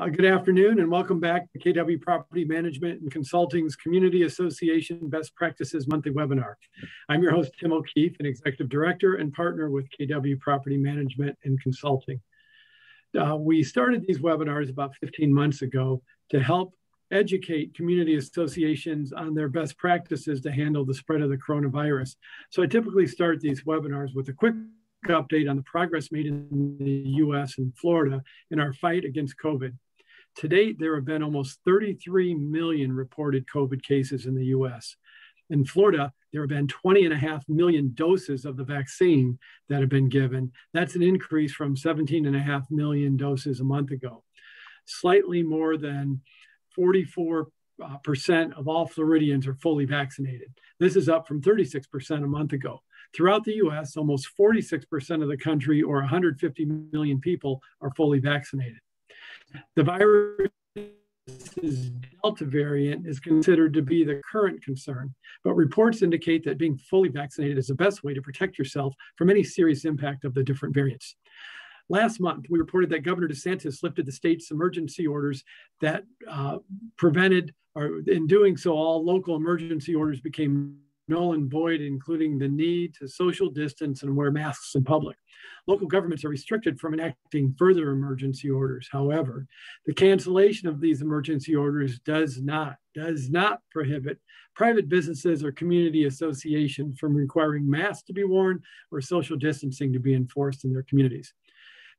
Good afternoon and welcome back to KW Property Management and Consulting's Community Association Best Practices Monthly Webinar. I'm your host, Tim O'Keefe, an Executive Director and Partner with KW Property Management and Consulting. We started these webinars about 15 months ago to help educate community associations on their best practices to handle the spread of the coronavirus. So I typically start these webinars with a quick update on the progress made in the US and Florida in our fight against COVID. To date, there have been almost 33 million reported COVID cases in the US. In Florida, there have been 20.5 million doses of the vaccine that have been given. That's an increase from 17.5 million doses a month ago. Slightly more than 44% of all Floridians are fully vaccinated. This is up from 36% a month ago. Throughout the US, almost 46% of the country, or 150 million people, are fully vaccinated. The virus's Delta variant is considered to be the current concern, but reports indicate that being fully vaccinated is the best way to protect yourself from any serious impact of the different variants. Last month, we reported that Governor DeSantis lifted the state's emergency orders that prevented, or in doing so, all local emergency orders became null and void, including the need to social distance and wear masks in public. Local governments are restricted from enacting further emergency orders. However, the cancellation of these emergency orders does not prohibit private businesses or community associations from requiring masks to be worn or social distancing to be enforced in their communities.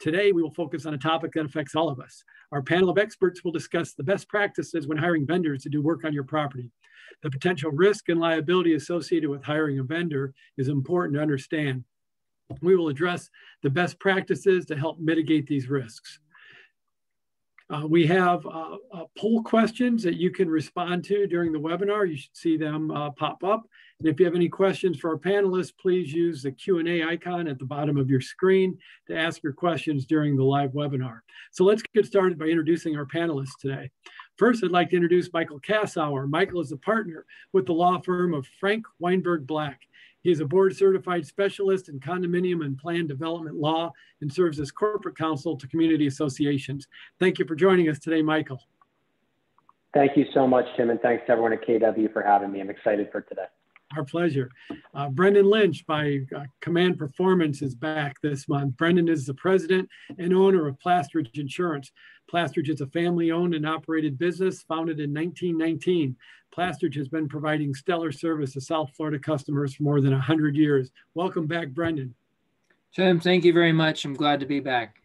Today, we will focus on a topic that affects all of us. Our panel of experts will discuss the best practices when hiring vendors to do work on your property. The potential risk and liability associated with hiring a vendor is important to understand. We will address the best practices to help mitigate these risks. We have poll questions that you can respond to during the webinar. You should see them pop up. And if you have any questions for our panelists, please use the Q&A icon at the bottom of your screen to ask your questions during the live webinar. So let's get started by introducing our panelists today. First, I'd like to introduce Michael Kassower. Michael is a partner with the law firm of Frank Weinberg Black. He is a board-certified specialist in condominium and plan development law and serves as corporate counsel to community associations. Thank you for joining us today, Michael. Thank you so much, Tim, and thanks to everyone at KW for having me. I'm excited for today. Our pleasure. Brendan Lynch by Command Performance is back this month. Brendan is the president and owner of Plastridge Insurance. Plastridge is a family-owned and operated business founded in 1919. Plastridge has been providing stellar service to South Florida customers for more than 100 years. Welcome back, Brendan. Tim, thank you very much. I'm glad to be back.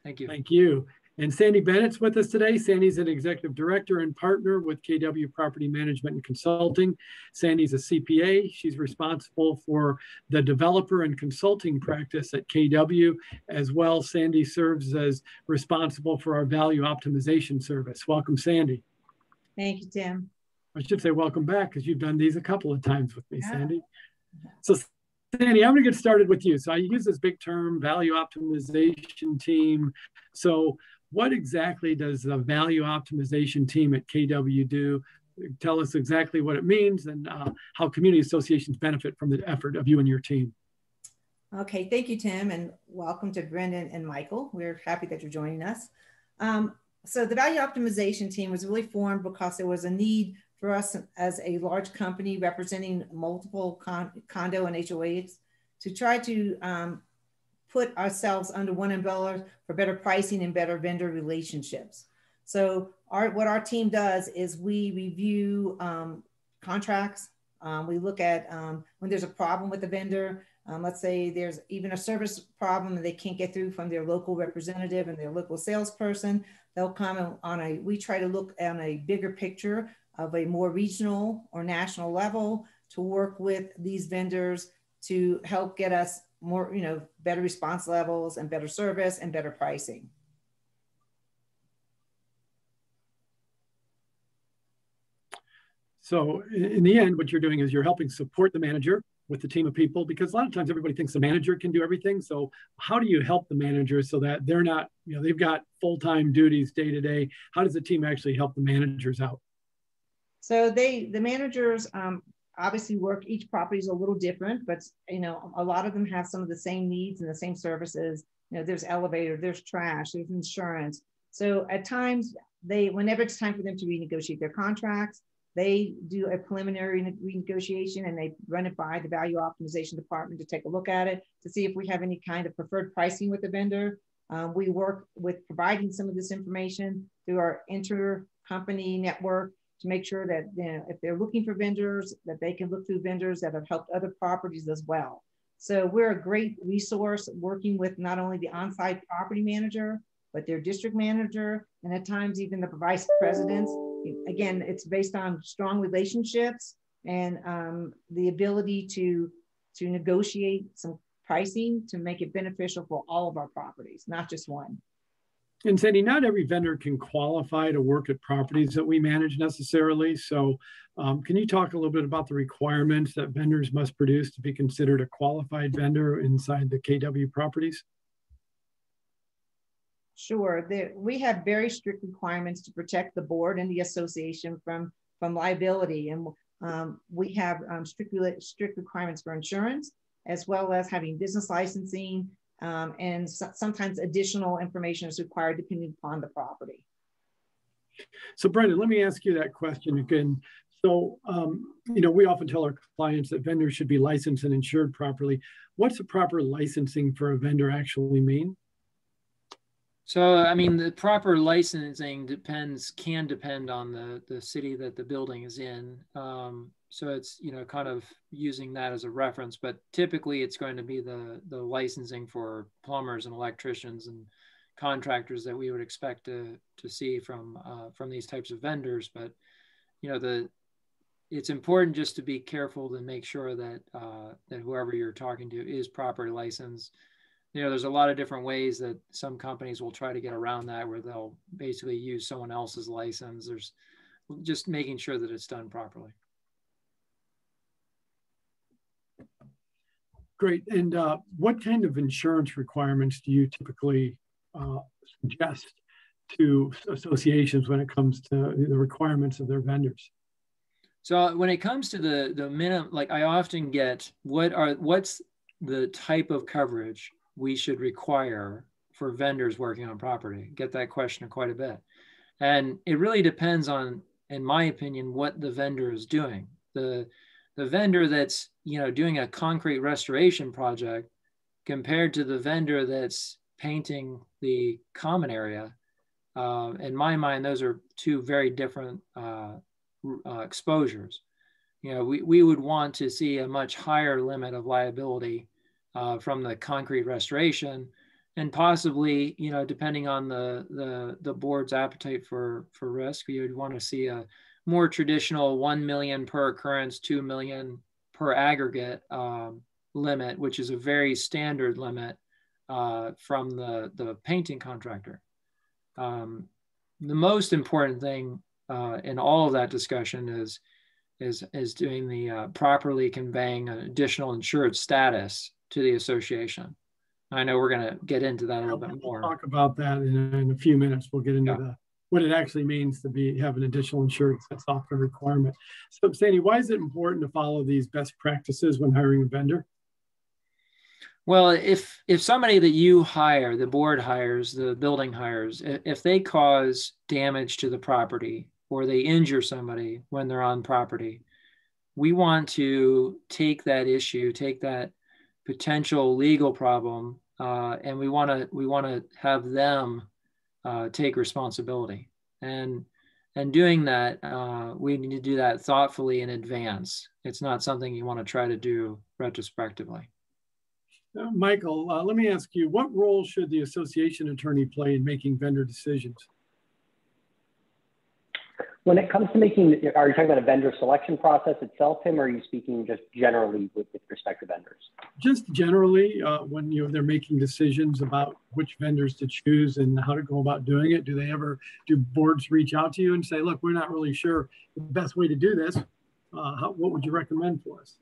Thank you. Thank you. And Sandy Bennett's with us today. Sandy's an executive director and partner with KW Property Management and Consulting. Sandy's a CPA. She's responsible for the developer and consulting practice at KW. As well, Sandy serves as responsible for our value optimization service. Welcome, Sandy. Thank you, Tim. I should say welcome back because you've done these a couple of times with me, Sandy. So Sandy, I'm going to get started with you. So I use this big term, value optimization team. So what exactly does the value optimization team at KW do? Tell us exactly what it means and how community associations benefit from the effort of you and your team. Okay, thank you, Tim, and welcome to Brendan and Michael. We're happy that you're joining us. So the value optimization team was really formed because there was a need for us as a large company representing multiple condo and HOAs to try to put ourselves under one umbrella for better pricing and better vendor relationships. So what our team does is we review contracts. We look at when there's a problem with the vendor. Let's say there's even a service problem and they can't get through from their local representative and their local salesperson. They'll come on we try to look on a bigger picture of a more regional or national level to work with these vendors to help get us more, better response levels and better service and better pricing. So in the end, what you're doing is you're helping support the manager with the team of people, because a lot of times everybody thinks the manager can do everything. So how do you help the manager so that they're not, they've got full-time duties day to day? How does the team actually help the managers out? So the managers obviously work, each property is a little different, but a lot of them have some of the same needs and the same services. There's elevator, there's trash, there's insurance, So at times, whenever it's time for them to renegotiate their contracts, they do a preliminary renegotiation and they run it by the value optimization department to take a look at it to see if we have any kind of preferred pricing with the vendor. We work with providing some of this information through our intercompany network to make sure that if they're looking for vendors, that they can look through vendors that have helped other properties as well. So we're a great resource working with not only the on-site property manager, but their district manager, and at times even the vice presidents. Again, it's based on strong relationships and the ability to negotiate some pricing to make it beneficial for all of our properties, not just one. And Sandy, not every vendor can qualify to work at properties that we manage necessarily. So can you talk a little bit about the requirements that vendors must produce to be considered a qualified vendor inside the KW properties? Sure. We have very strict requirements to protect the board and the association from liability. And we have strict requirements for insurance, as well as having business licensing, and sometimes additional information is required depending upon the property. So Brendan, let me ask you that question again. So, we often tell our clients that vendors should be licensed and insured properly. What's the proper licensing for a vendor actually mean? So, I mean, the proper licensing can depend on the city that the building is in. So it's, kind of using that as a reference, but typically it's going to be the licensing for plumbers and electricians and contractors that we would expect to see from these types of vendors. But, it's important just to be careful to make sure that whoever you're talking to is properly licensed. There's a lot of different ways that some companies will try to get around that, where they'll basically use someone else's license. There's just making sure that it's done properly. Great. And what kind of insurance requirements do you typically suggest to associations when it comes to the requirements of their vendors? So when it comes to the minimum, like I often get, what's the type of coverage we should require for vendors working on property? Get that question quite a bit. And it really depends on, in my opinion, what the vendor is doing. The vendor that's, doing a concrete restoration project compared to the vendor that's painting the common area, in my mind, those are two very different exposures. We would want to see a much higher limit of liability from the concrete restoration, and possibly, depending on the board's appetite for risk, you would want to see a more traditional 1 million per occurrence, 2 million per aggregate limit, which is a very standard limit from the painting contractor. The most important thing in all of that discussion is doing the properly conveying an additional insured status to the association. I know we're going to get into that a little bit more. We'll talk about that in a few minutes. We'll get into what it actually means to have an additional insurance. That's often a requirement. So Sandy, why is it important to follow these best practices when hiring a vendor? Well, if somebody that you hire, the board hires, the building hires, if they cause damage to the property or they injure somebody when they're on property, we want to take that issue, take that potential legal problem, and we want to have them take responsibility. And doing that, we need to do that thoughtfully in advance. It's not something you want to try to do retrospectively. Michael, let me ask you, what role should the association attorney play in making vendor decisions? When it comes to making, are you talking about a vendor selection process itself, Tim, or are you speaking just generally with respect to vendors? Just generally, when they're making decisions about which vendors to choose and how to go about doing it, do boards reach out to you and say, look, we're not really sure the best way to do this. What would you recommend for us?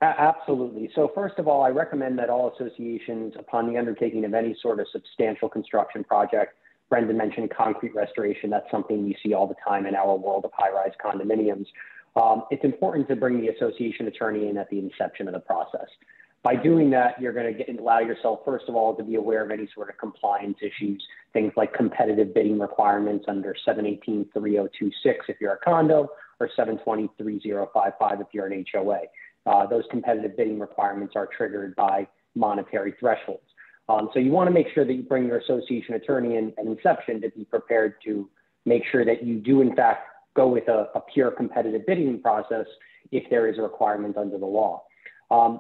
Absolutely. So first of all, I recommend that all associations, upon the undertaking of any sort of substantial construction project, Brendan mentioned concrete restoration. That's something we see all the time in our world of high-rise condominiums. It's important to bring the association attorney in at the inception of the process. By doing that, you're going to allow yourself, first of all, to be aware of any sort of compliance issues, things like competitive bidding requirements under 718-3026 if you're a condo, or 720-3055 if you're an HOA. Those competitive bidding requirements are triggered by monetary thresholds. So you want to make sure that you bring your association attorney in at inception to be prepared to make sure that you do, in fact, go with a pure competitive bidding process if there is a requirement under the law.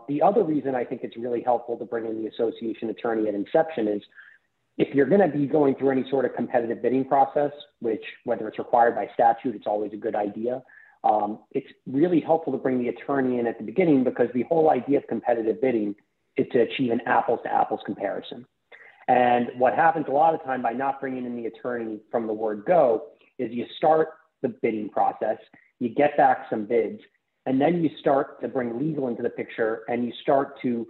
The other reason I think it's really helpful to bring in the association attorney at inception is if you're going to be going through any sort of competitive bidding process, which whether it's required by statute, it's always a good idea. It's really helpful to bring the attorney in at the beginning because the whole idea of competitive bidding is to achieve an apples to apples comparison. And what happens a lot of time by not bringing in the attorney from the word go is you start the bidding process, you get back some bids, and then you start to bring legal into the picture and you start to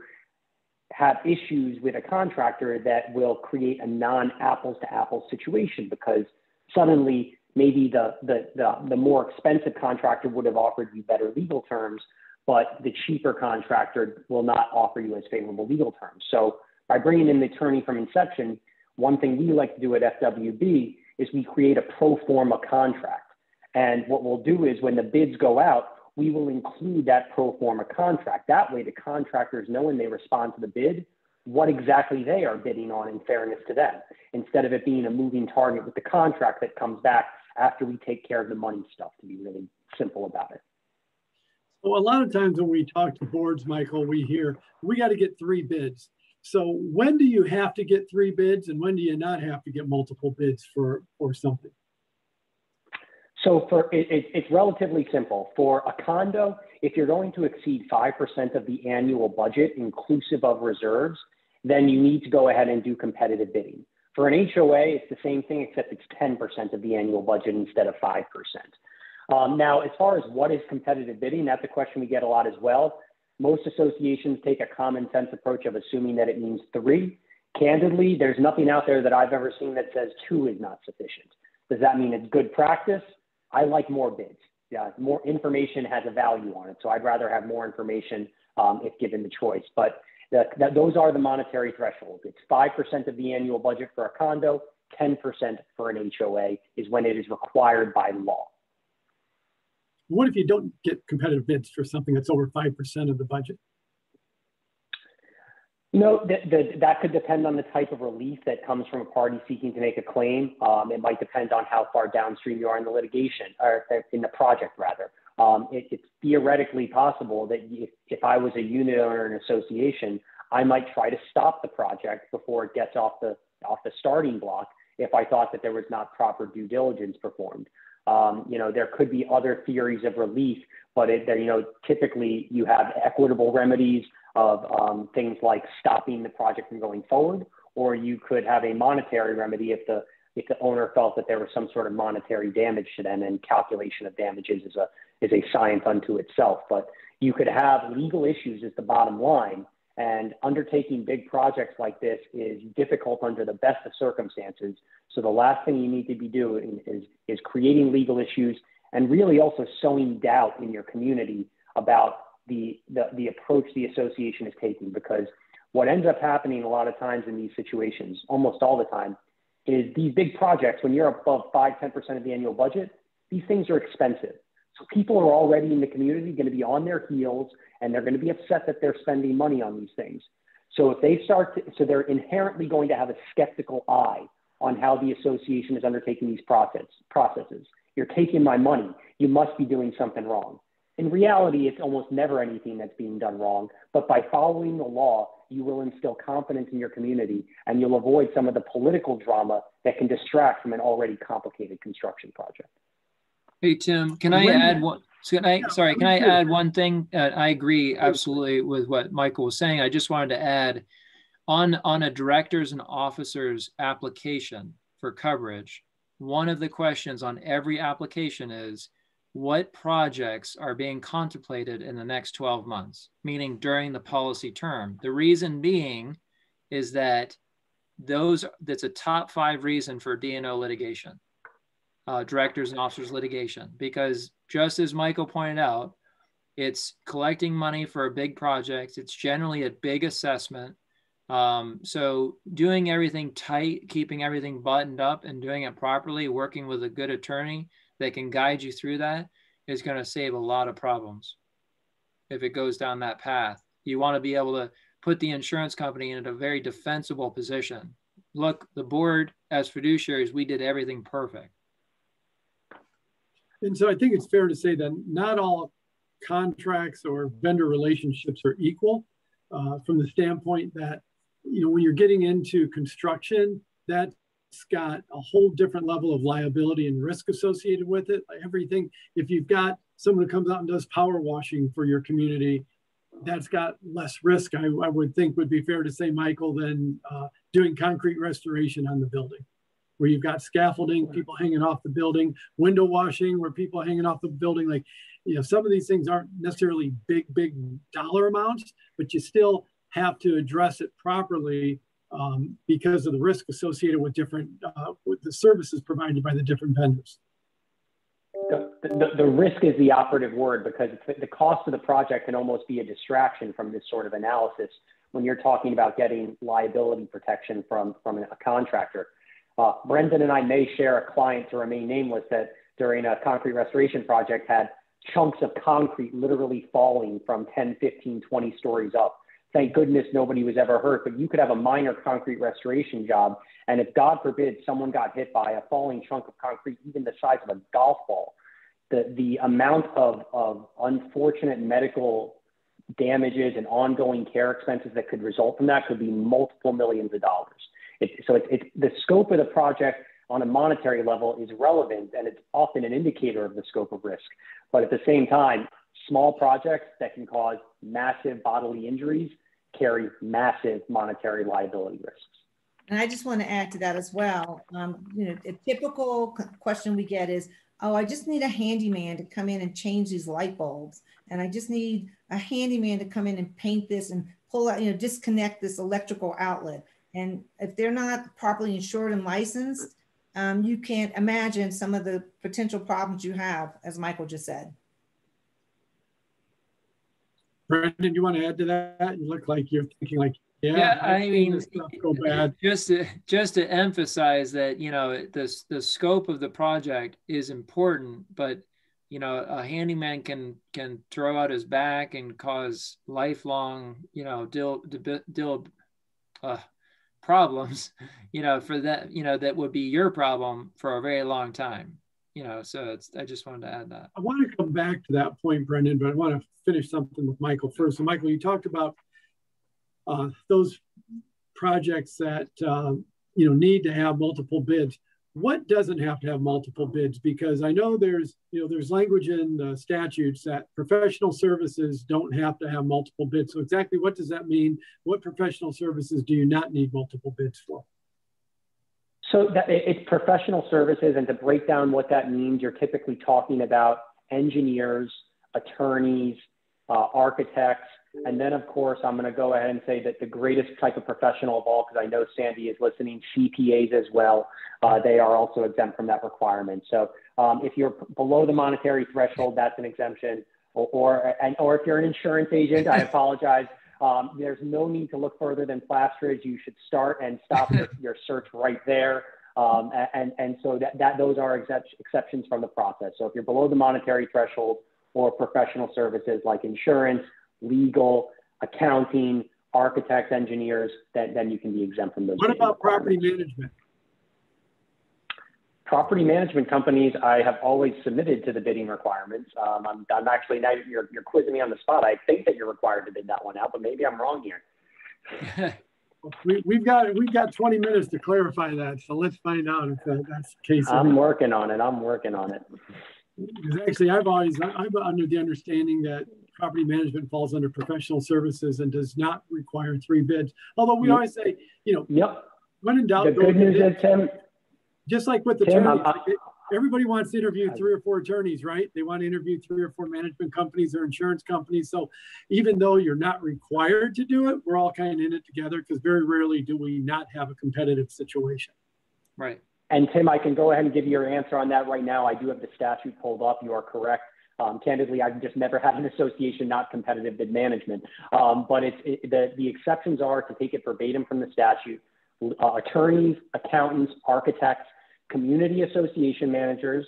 have issues with a contractor that will create a non-apples to apples situation because suddenly maybe the more expensive contractor would have offered you better legal terms, but the cheaper contractor will not offer you as favorable legal terms. So by bringing in the attorney from inception, one thing we like to do at FWB is we create a pro forma contract. And what we'll do is when the bids go out, we will include that pro forma contract. That way the contractors know when they respond to the bid, what exactly they are bidding on in fairness to them, instead of it being a moving target with the contract that comes back after we take care of the money stuff, to be really simple about it. Well, a lot of times when we talk to boards, Michael, we hear, we got to get 3 bids. So when do you have to get 3 bids and when do you not have to get multiple bids for something? So it's relatively simple. For a condo, if you're going to exceed 5% of the annual budget, inclusive of reserves, then you need to go ahead and do competitive bidding. For an HOA, it's the same thing, except it's 10% of the annual budget instead of 5%. Now, as far as what is competitive bidding, that's a question we get a lot as well. Most associations take a common sense approach of assuming that it means 3. Candidly, there's nothing out there that I've ever seen that says 2 is not sufficient. Does that mean it's good practice? I like more bids. Yeah, more information has a value on it. So I'd rather have more information if given the choice. But those are the monetary thresholds. It's 5% of the annual budget for a condo, 10% for an HOA is when it is required by law. What if you don't get competitive bids for something that's over 5% of the budget? No, that could depend on the type of relief that comes from a party seeking to make a claim. It might depend on how far downstream you are in the litigation, or in the project rather. It's theoretically possible that if I was a unit owner in an association, I might try to stop the project before it gets off the starting block if I thought that there was not proper due diligence performed. There could be other theories of relief, but typically you have equitable remedies of things like stopping the project from going forward, or you could have a monetary remedy if the owner felt that there was some sort of monetary damage to them, and calculation of damages is a science unto itself. But you could have legal issues as the bottom line, and undertaking big projects like this is difficult under the best of circumstances. So the last thing you need to be doing is creating legal issues and really also sowing doubt in your community about the approach the association is taking, because what ends up happening a lot of times in these situations, almost all the time, is these big projects, when you're above 5–10% of the annual budget, these things are expensive. So people are already in the community going to be on their heels, and they're going to be upset that they're spending money on these things. So if they so they're inherently going to have a skeptical eye on how the association is undertaking these processes. You're taking my money. You must be doing something wrong. In reality, it's almost never anything that's being done wrong, but by following the law, you will instill confidence in your community, and you'll avoid some of the political drama that can distract from an already complicated construction project. Hey, Tim, can I add one? Can I add one thing? I agree absolutely with what Michael was saying. I just wanted to add on a directors and officers application for coverage, one of the questions on every application is, what projects are being contemplated in the next 12 months, meaning during the policy term? The reason being is that that's a top 5 reason for D&O litigation, directors and officers litigation, because just as Michael pointed out, It's collecting money for a big project. It's generally a big assessment. So doing everything tight, keeping everything buttoned up and doing it properly, working with a good attorney that can guide you through that is going to save a lot of problems. If it goes down that path, you want to be able to put the insurance company in a very defensible position. Look, the board as fiduciaries, we did everything perfect. And so I think it's fair to say that not all contracts or vendor relationships are equal from the standpoint that, when you're getting into construction, that's got a whole different level of liability and risk associated with it. Like everything, if you've got someone who comes out and does power washing for your community, that's got less risk, I would think would be fair to say, Michael, than doing concrete restoration on the building, where you've got scaffolding, people hanging off the building, window washing, where people are hanging off the building. Like, some of these things aren't necessarily big dollar amounts, but you still have to address it properly because of the risk associated with different, with the services provided by the different vendors. The risk is the operative word, because the cost of the project can almost be a distraction from this sort of analysis when you're talking about getting liability protection from a contractor. Brendan and I may share a client, to remain nameless, that during a concrete restoration project had chunks of concrete literally falling from 10, 15, 20 stories up. Thank goodness nobody was ever hurt, but you could have a minor concrete restoration job, and if God forbid someone got hit by a falling chunk of concrete, even the size of a golf ball, the amount of unfortunate medical damages and ongoing care expenses that could result from that could be multiple millions of dollars. So the scope of the project on a monetary level is relevant, and it's often an indicator of the scope of risk. But at the same time, small projects that can cause massive bodily injuries carry massive monetary liability risks. And I just want to add to that as well. A typical question we get is, oh, I just need a handyman to come in and change these light bulbs. And I just need a handyman to come in and paint this and pull out, disconnect this electrical outlet. And if they're not properly insured and licensed, you can't imagine some of the potential problems you have, as Michael just said. Brendan, you want to add to that? You look like you're thinking like, yeah, I mean, this stuff go bad. Just to emphasize that, the scope of the project is important, but a handyman can throw out his back and cause lifelong, problems, for that, that would be your problem for a very long time. So I just wanted to add that. I want to come back to that point, Brendan, but I want to finish something with Michael first. So Michael, you talked about those projects that, need to have multiple bids. What doesn't have to have multiple bids? Because I know there's language in the statutes that professional services don't have to have multiple bids. So exactly what does that mean? What professional services do you not need multiple bids for? So it's professional services, and to break down what that means, you're typically talking about engineers, attorneys, architects, and then of course, I'm going to go ahead and say that the greatest type of professional of all, because I know Sandy is listening, CPAs as well, they are also exempt from that requirement. So if you're below the monetary threshold, that's an exemption, or if you're an insurance agent, I apologize. There's no need to look further than Plastridge. You should start and stop your search right there. And so those are exceptions from the process. So if you're below the monetary threshold, or professional services like insurance, legal, accounting, architects, engineers, then you can be exempt from those. What about property management? Property management companies, I have always submitted to the bidding requirements. I'm actually, now you're quizzing me on the spot. I think that you're required to bid that one out, but maybe I'm wrong here. We've got 20 minutes to clarify that. So let's find out if that's the case. I'm working on it. Actually, I'm under the understanding that property management falls under professional services and does not require 3 bids. Although we always say, when in doubt, the good news is, Tim, just like with attorneys, everybody wants to interview 3 or 4 attorneys, right? They want to interview 3 or 4 management companies or insurance companies. So even though you're not required to do it, we're all kind of in it together, because very rarely do we not have a competitive situation. Right. And Tim, I can go ahead and give you your answer on that right now. I do have the statute pulled up. You are correct. Candidly, I've just never had an association not competitive bid management. But the exceptions are, to take it verbatim from the statute, attorneys, accountants, architects, community association managers,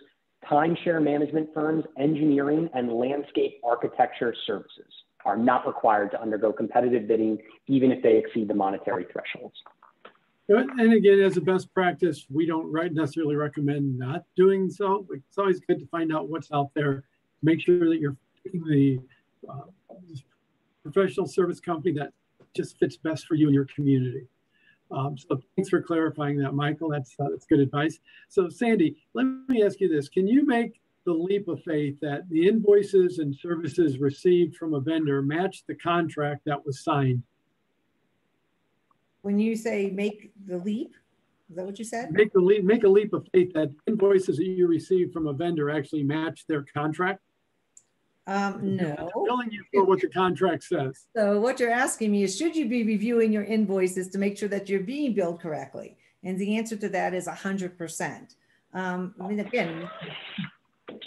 timeshare management firms, engineering, and landscape architecture services are not required to undergo competitive bidding, even if they exceed the monetary thresholds. And again, as a best practice, we don't necessarily recommend not doing so. It's always good to find out what's out there. Make sure that you're picking the professional service company that just fits best for you and your community. So thanks for clarifying that, Michael. That's good advice. So Sandy, let me ask you this. Can you make the leap of faith that the invoices and services received from a vendor match the contract that was signed? When you say make the leap, is that what you said? Make a leap of faith that invoices that you receive from a vendor actually match their contract? No. I'm telling you for what the contract says. So what you're asking me is, should you be reviewing your invoices to make sure that you're being billed correctly? And the answer to that is 100%. I mean, again,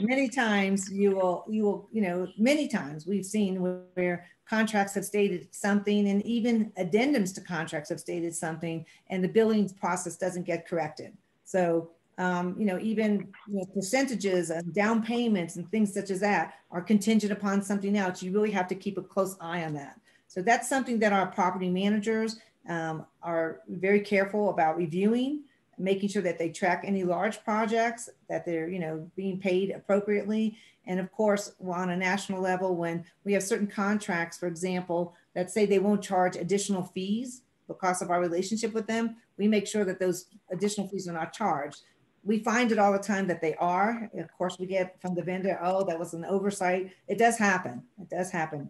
many times many times we've seen where contracts have stated something, and even addendums to contracts have stated something, and the billing process doesn't get corrected. So, even percentages and down payments and things such as that are contingent upon something else. You really have to keep a close eye on that. So that's something that our property managers are very careful about reviewing, making sure that they track any large projects, that they're being paid appropriately. And of course, on a national level, when we have certain contracts, for example, that say they won't charge additional fees because of our relationship with them, we make sure that those additional fees are not charged. We find it all the time that they are. Of course, we get from the vendor, oh, that was an oversight. It does happen. It does happen.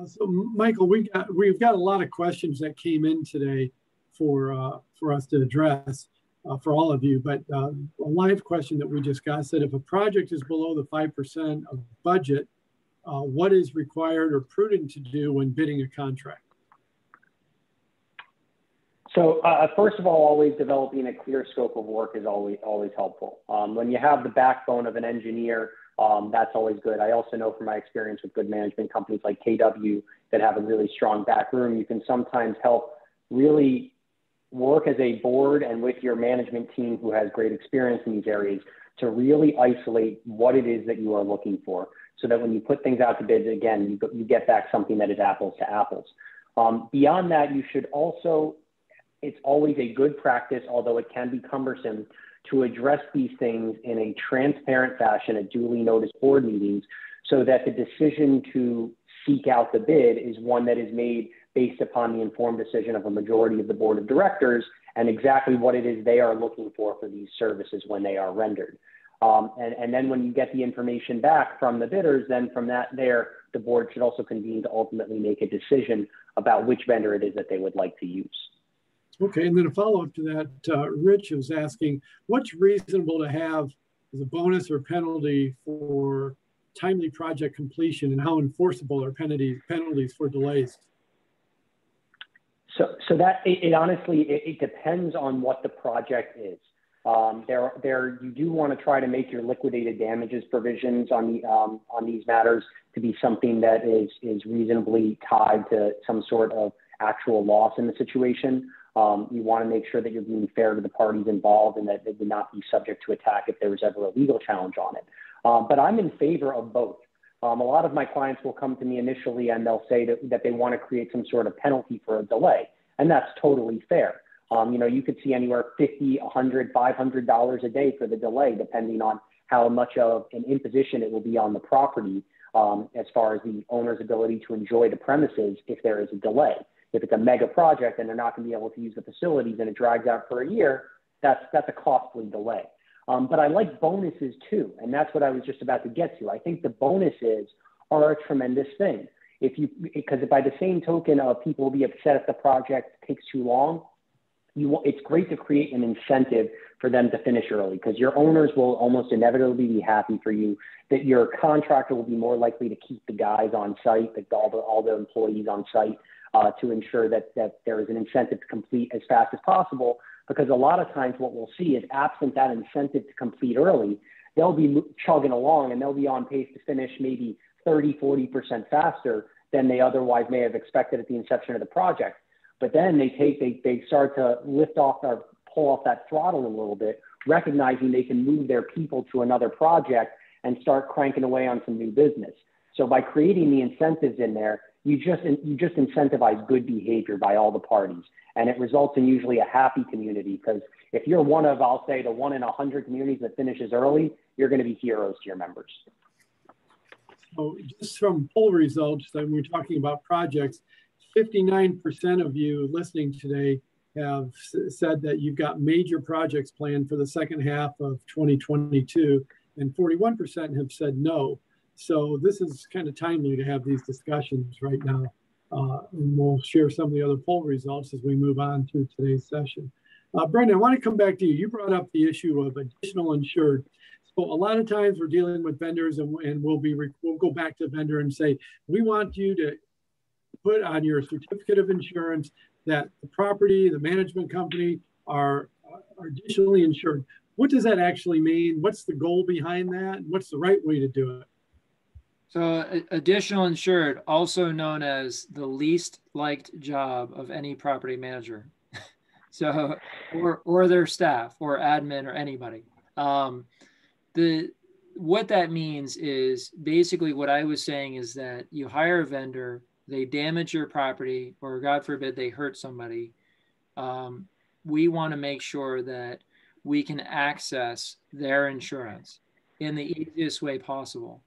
So Michael, we've got a lot of questions that came in today for us to address for all of you. But a live question that we just got said, if a project is below the 5% of budget, what is required or prudent to do when bidding a contract? So first of all, always developing a clear scope of work is always helpful. When you have the backbone of an engineer, that's always good. I also know from my experience with good management companies like KW that have a really strong back room, you can sometimes help really work as a board and with your management team who has great experience in these areas to really isolate what it is that you are looking for, so that when you put things out to bids, again, you get back something that is apples to apples. Beyond that, you should also, it's always a good practice, although it can be cumbersome, to address these things in a transparent fashion at duly noticed board meetings, so that the decision to seek out the bid is one that is made based upon the informed decision of a majority of the board of directors and exactly what it is they are looking for these services when they are rendered. And then when you get the information back from the bidders, then from the board should also convene to ultimately make a decision about which vendor it is that they would like to use. Okay, and then a follow-up to that, Rich was asking, what's reasonable to have as a bonus or penalty for timely project completion, and how enforceable are penalties for delays? So that honestly, it depends on what the project is. You do want to try to make your liquidated damages provisions on these matters to be something that is reasonably tied to some sort of actual loss in the situation. You want to make sure that you're being fair to the parties involved and that they would not be subject to attack if there was ever a legal challenge on it. But I'm in favor of both. A lot of my clients will come to me initially and they'll say that they want to create some sort of penalty for a delay, and that's totally fair. You could see anywhere $50, $100, $500 a day for the delay, depending on how much of an imposition it will be on the property as far as the owner's ability to enjoy the premises if there is a delay. If it's a mega project and they're not going to be able to use the facilities and it drags out for a year, that's a costly delay. But I like bonuses too, and that's what I was just about to get to. I think the bonuses are a tremendous thing. Because by the same token of people will be upset if the project takes too long, it's great to create an incentive for them to finish early, because your owners will almost inevitably be happy for you, that your contractor will be more likely to keep the guys on site, all the employees on site, to ensure that there is an incentive to complete as fast as possible. Because a lot of times what we'll see is, absent that incentive to complete early, they'll be chugging along and they'll be on pace to finish maybe 30, 40% faster than they otherwise may have expected at the inception of the project. But then they start to lift off or pull off that throttle a little bit, recognizing they can move their people to another project and start cranking away on some new business. So by creating the incentives in there, you just incentivize good behavior by all the parties. And it results in usually a happy community, because if you're one of, I'll say, the 1 in 100 communities that finishes early, you're going to be heroes to your members. So just from poll results, that we're talking about projects, 59% of you listening today have said that you've got major projects planned for the second half of 2022, and 41% have said no. So this is kind of timely to have these discussions right now. And we'll share some of the other poll results as we move on through today's session. Brendan, I want to come back to you. You brought up the issue of additional insured. So a lot of times we're dealing with vendors, and we'll go back to the vendor and say, we want you to put on your certificate of insurance that the property, the management company are additionally insured. What does that actually mean? What's the goal behind that? What's the right way to do it? So additional insured, also known as the least liked job of any property manager. So, or their staff or admin or anybody. What that means is basically what I was saying is that you hire a vendor, they damage your property, or God forbid they hurt somebody. We want to make sure that we can access their insurance in the easiest way possible.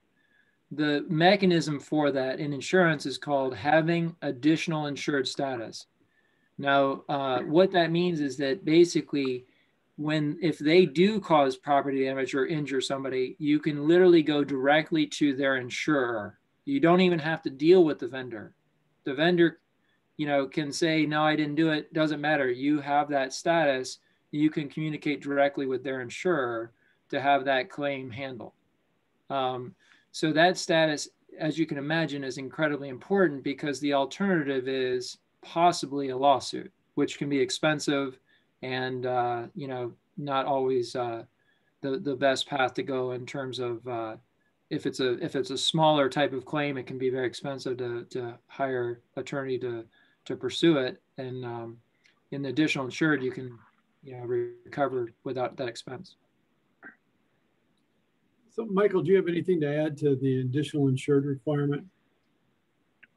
The mechanism for that in insurance is called having additional insured status. Now, what that means is that basically if they do cause property damage or injure somebody, you can literally go directly to their insurer. You don't even have to deal with the vendor. The vendor, can say, no, I didn't do it. Doesn't matter. You have that status. You can communicate directly with their insurer to have that claim handled. So that status, as you can imagine, is incredibly important, because the alternative is possibly a lawsuit, which can be expensive and, not always the best path to go in terms of if it's a smaller type of claim, it can be very expensive to hire an attorney to pursue it. And in the additional insured, you can recover without that expense. So, Michael, do you have anything to add to the additional insured requirement?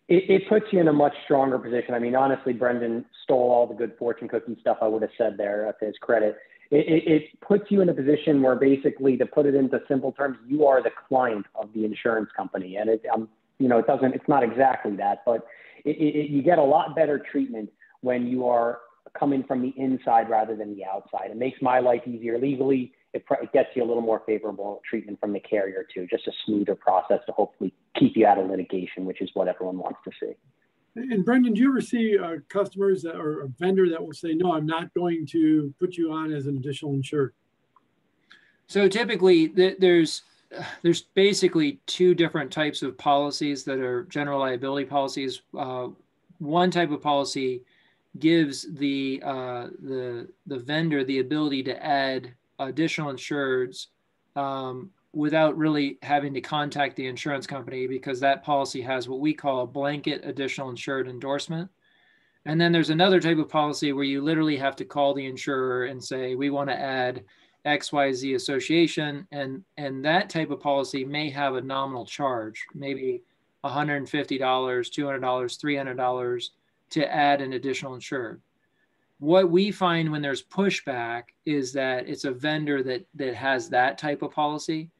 It puts you in a much stronger position. I mean, honestly, Brendan stole all the good fortune cookie stuff I would have said there to his credit. It puts you in a position where basically, to put it into simple terms, you are the client of the insurance company. And it's not exactly that, but you get a lot better treatment when you are coming from the inside rather than the outside. It makes my life easier legally. It gets you a little more favorable treatment from the carrier too, just a smoother process to hopefully keep you out of litigation, which is what everyone wants to see. And Brendan, do you ever see customers or a vendor that will say, no, I'm not going to put you on as an additional insured? So typically there's basically two different types of policies that are general liability policies. One type of policy gives the vendor the ability to add additional insureds without really having to contact the insurance company, because that policy has what we call a blanket additional insured endorsement. And then there's another type of policy where you literally have to call the insurer and say, we want to add XYZ association. And that type of policy may have a nominal charge, maybe $150, $200, $300 to add an additional insured. What we find when there's pushback is that it's a vendor that has that type of policy.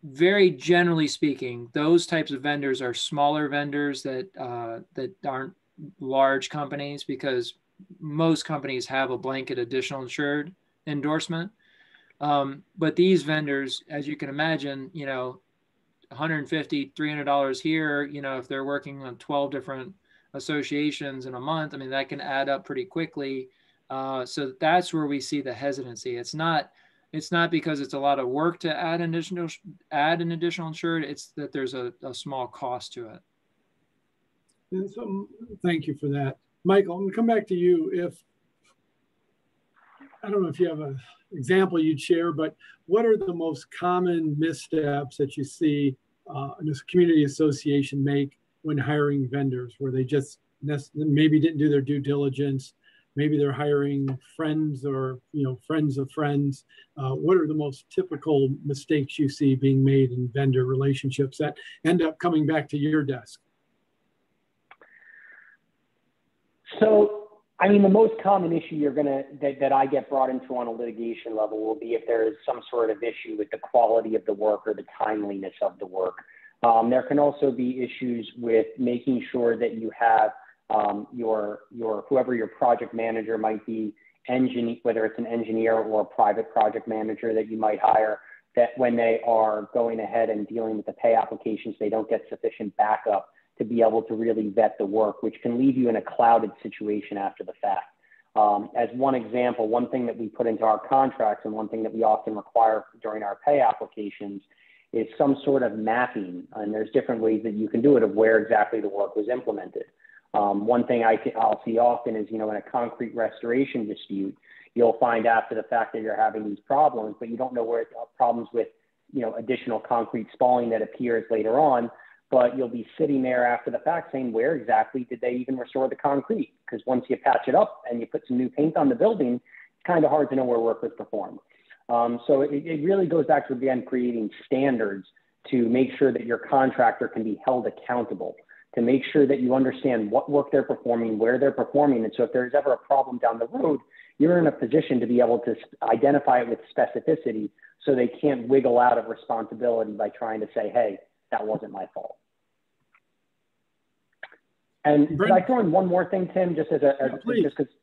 Very generally speaking, those types of vendors are smaller vendors that aren't large companies, because most companies have a blanket additional insured endorsement. But these vendors, as you can imagine, $150, $300 here, if they're working on 12 different associations in a month, I mean, that can add up pretty quickly. So that's where we see the hesitancy. It's not because it's a lot of work to add an additional insured. It's that there's a small cost to it. And so, thank you for that. Michael, I'm going to come back to you. I don't know if you have an example you'd share, but what are the most common missteps that you see this community association make when hiring vendors, where they just maybe didn't do their due diligence, maybe they're hiring friends or friends of friends? What are the most typical mistakes you see being made in vendor relationships that end up coming back to your desk? So, I mean, the most common issue that I get brought into on a litigation level will be if there is some sort of issue with the quality of the work or the timeliness of the work. There can also be issues with making sure that you have whoever your project manager might be, whether it's an engineer or a private project manager that you might hire, that when they are going ahead and dealing with the pay applications, they don't get sufficient backup to be able to really vet the work, which can leave you in a clouded situation after the fact. As one example, one thing that we put into our contracts and one thing that we often require during our pay applications is some sort of mapping. And there's different ways that you can do it of where exactly the work was implemented. One thing I'll see often is, in a concrete restoration dispute, you'll find after the fact that you're having these problems, but you don't know where problems with, additional concrete spalling that appears later on. But you'll be sitting there after the fact saying, where exactly did they even restore the concrete? Because once you patch it up and you put some new paint on the building, it's kind of hard to know where work was performed. So it really goes back to, again, creating standards to make sure that your contractor can be held accountable, to make sure that you understand what work they're performing, where they're performing. And so if there's ever a problem down the road, you're in a position to be able to identify it with specificity so they can't wiggle out of responsibility by trying to say, hey, that wasn't my fault. And could I throw in one more thing, Tim, just just because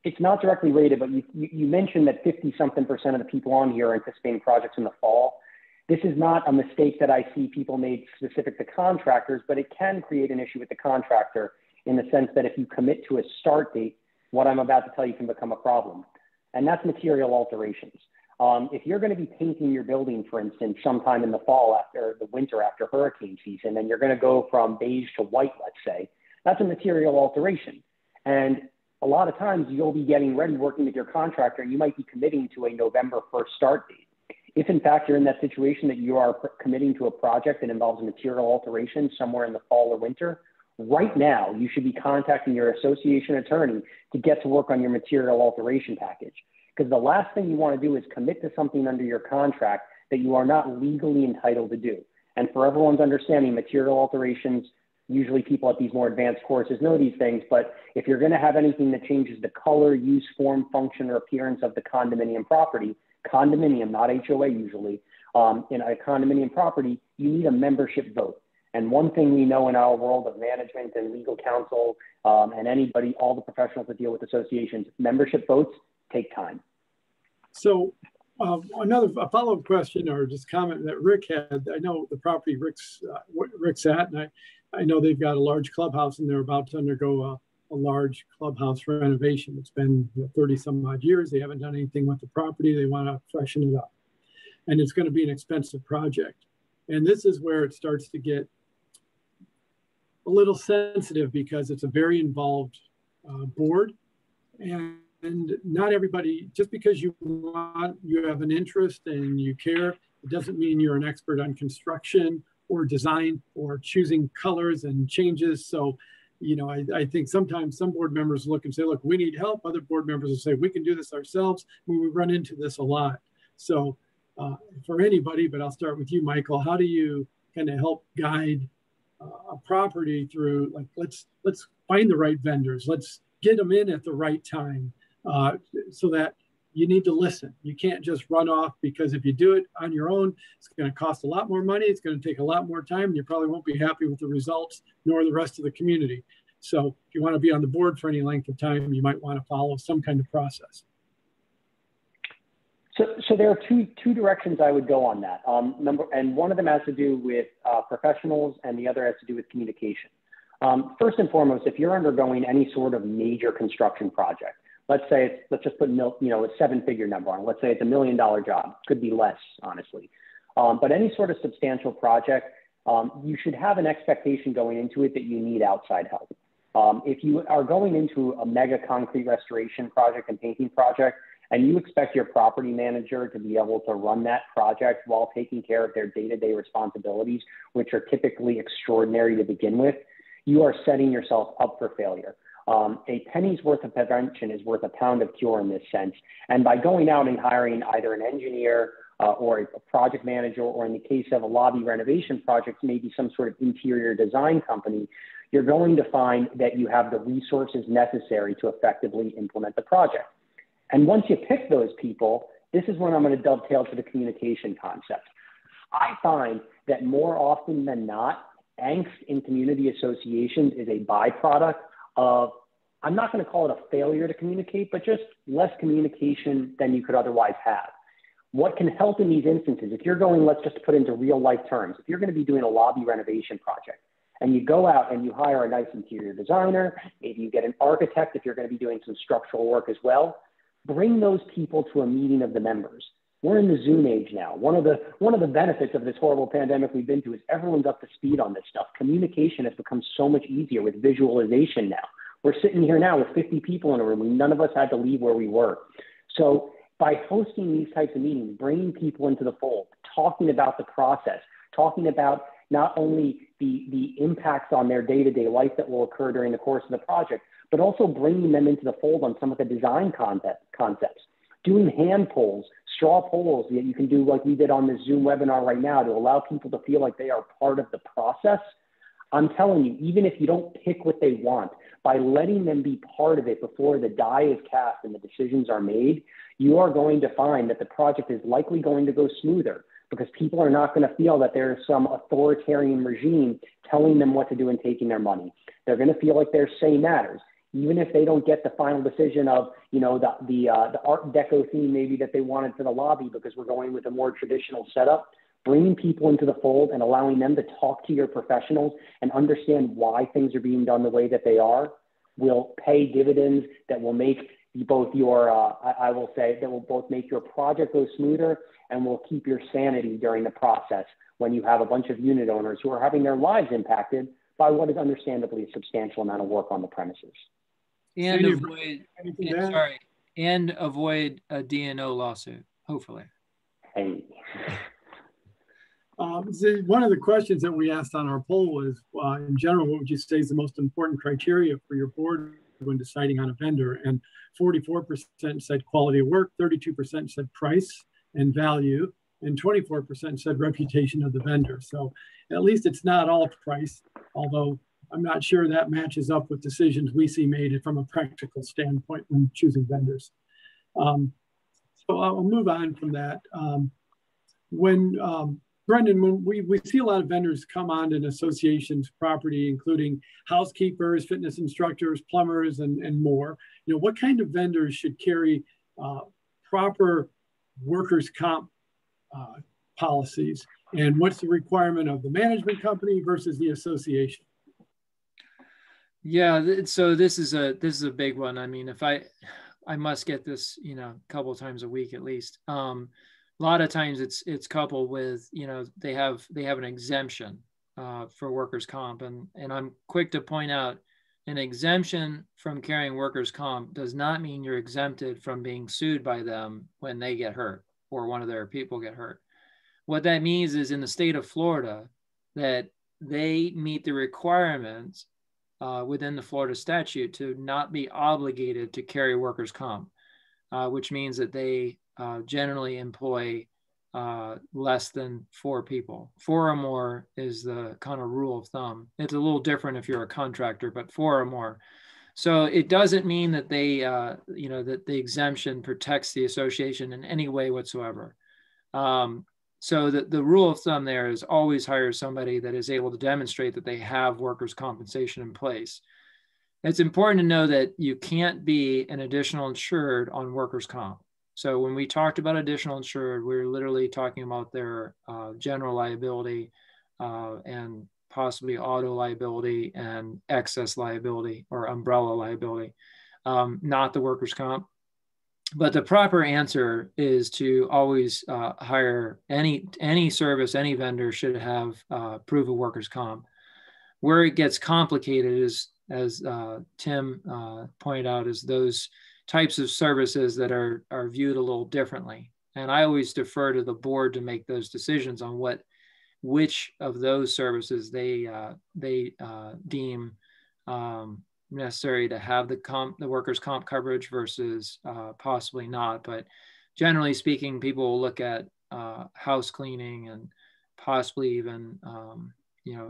it's not directly related, but you mentioned that 50-something% of the people on here are anticipating projects in the fall. This is not a mistake that I see people made specific to contractors, but it can create an issue with the contractor in the sense that if you commit to a start date, what I'm about to tell you can become a problem. And that's material alterations. If you're going to be painting your building, for instance, sometime in the fall after the winter after hurricane season, and you're going to go from beige to white, let's say, that's a material alteration. And a lot of times you'll be getting ready, working with your contractor, and you might be committing to a November 1st start date. If in fact you're in that situation that you are committing to a project that involves a material alteration somewhere in the fall or winter, right now you should be contacting your association attorney to get to work on your material alteration package. Because the last thing you want to do is commit to something under your contract that you are not legally entitled to do. And for everyone's understanding, material alterations, usually people at these more advanced courses know these things, but if you're going to have anything that changes the color, use, form, function, or appearance of the condominium property, condominium, not HOA usually, in a condominium property, you need a membership vote. And one thing we know in our world of management and legal counsel and anybody, all the professionals that deal with associations, membership votes take time. So a follow-up question or just comment that Rick had. I know the property Rick's at, and I know they've got a large clubhouse and they're about to undergo a large clubhouse renovation. It's been 30 some odd years. They haven't done anything with the property. They want to freshen it up. And it's going to be an expensive project. And this is where it starts to get a little sensitive because it's a very involved board. And not everybody, just because you have an interest and you care, it doesn't mean you're an expert on construction or design or choosing colors and changes. So, I think sometimes some board members look and say, look, we need help. Other board members will say, we can do this ourselves. We run into this a lot. So for anybody, but I'll start with you, Michael, how do you kind of help guide a property through, like, let's find the right vendors. Let's get them in at the right time so that you need to listen. You can't just run off, because if you do it on your own, it's going to cost a lot more money. It's going to take a lot more time. And you probably won't be happy with the results, nor the rest of the community. So if you want to be on the board for any length of time, you might want to follow some kind of process. So there are two directions I would go on that. And one of them has to do with professionals and the other has to do with communication. First and foremost, if you're undergoing any sort of major construction project, let's just put a seven-figure number on. Let's say it's $1 million job. Could be less, honestly. But any sort of substantial project, you should have an expectation going into it that you need outside help. If you are going into a mega concrete restoration project and painting project, and you expect your property manager to be able to run that project while taking care of their day-to-day responsibilities, which are typically extraordinary to begin with, you are setting yourself up for failure. A penny's worth of prevention is worth a pound of cure in this sense. And by going out and hiring either an engineer or a project manager, or in the case of a lobby renovation project, maybe some sort of interior design company, you're going to find that you have the resources necessary to effectively implement the project. And once you pick those people, this is when I'm going to dovetail to the communication concept. I find that more often than not, angst in community associations is a byproduct of, I'm not going to call it a failure to communicate, but just less communication than you could otherwise have. What can help in these instances, if you're going, let's just put into real life terms, if you're going to be doing a lobby renovation project and you go out and you hire a nice interior designer, maybe you get an architect if you're going to be doing some structural work as well, bring those people to a meeting of the members. We're in the Zoom age now. One of the benefits of this horrible pandemic we've been through is everyone's up to speed on this stuff. Communication has become so much easier with visualization now. We're sitting here now with 50 people in a room, and none of us had to leave where we were. So by hosting these types of meetings, bringing people into the fold, talking about the process, talking about not only the impacts on their day-to-day life that will occur during the course of the project, but also bringing them into the fold on some of the design concepts, doing hand polls, straw polls that you can do like we did on the Zoom webinar right now to allow people to feel like they are part of the process. I'm telling you, even if you don't pick what they want, by letting them be part of it before the die is cast and the decisions are made, you are going to find that the project is likely going to go smoother, because people are not going to feel that there is some authoritarian regime telling them what to do and taking their money. They're going to feel like their say matters. Even if they don't get the final decision of, you know, the Art Deco theme maybe that they wanted for the lobby because we're going with a more traditional setup, bringing people into the fold and allowing them to talk to your professionals and understand why things are being done the way that they are will pay dividends that will make both your, I will say, that will both make your project go smoother and will keep your sanity during the process when you have a bunch of unit owners who are having their lives impacted by what is understandably a substantial amount of work on the premises. And avoid a D&O lawsuit, hopefully. Hey. One of the questions that we asked on our poll was, in general, what would you say is the most important criteria for your board when deciding on a vendor? And 44% said quality of work, 32% said price and value, and 24% said reputation of the vendor. So at least it's not all price, although I'm not sure that matches up with decisions we see made from a practical standpoint when choosing vendors. So I'll move on from that. Brendan, when we see a lot of vendors come on an association's property, including housekeepers, fitness instructors, plumbers, and more, you know, what kind of vendors should carry proper workers' comp policies, and what's the requirement of the management company versus the association? Yeah, so this is a big one. I mean, if I must get this, you know, a couple of times a week at least. A lot of times it's coupled with, you know, they have an exemption for workers' comp, and I'm quick to point out, an exemption from carrying workers' comp does not mean you're exempted from being sued by them when they get hurt or one of their people get hurt. What that means is, in the state of Florida, that they meet the requirements within the Florida statute to not be obligated to carry workers' comp, which means that they generally employ less than 4 people. 4 or more is the kind of rule of thumb. It's a little different if you're a contractor, but 4 or more. So it doesn't mean that they, you know, that the exemption protects the association in any way whatsoever. So the rule of thumb there is always hire somebody that is able to demonstrate that they have workers' compensation in place. It's important to know that you can't be an additional insured on workers' comp. So when we talked about additional insured, we were literally talking about their general liability and possibly auto liability and excess liability or umbrella liability, not the workers' comp. But the proper answer is to always hire any service, any vendor should have proof of workers' comp. Where it gets complicated is, as Tim pointed out, is those types of services that are viewed a little differently. And I always defer to the board to make those decisions on which of those services they deem necessary to have the workers' comp coverage versus possibly not. But generally speaking, people will look at house cleaning and possibly even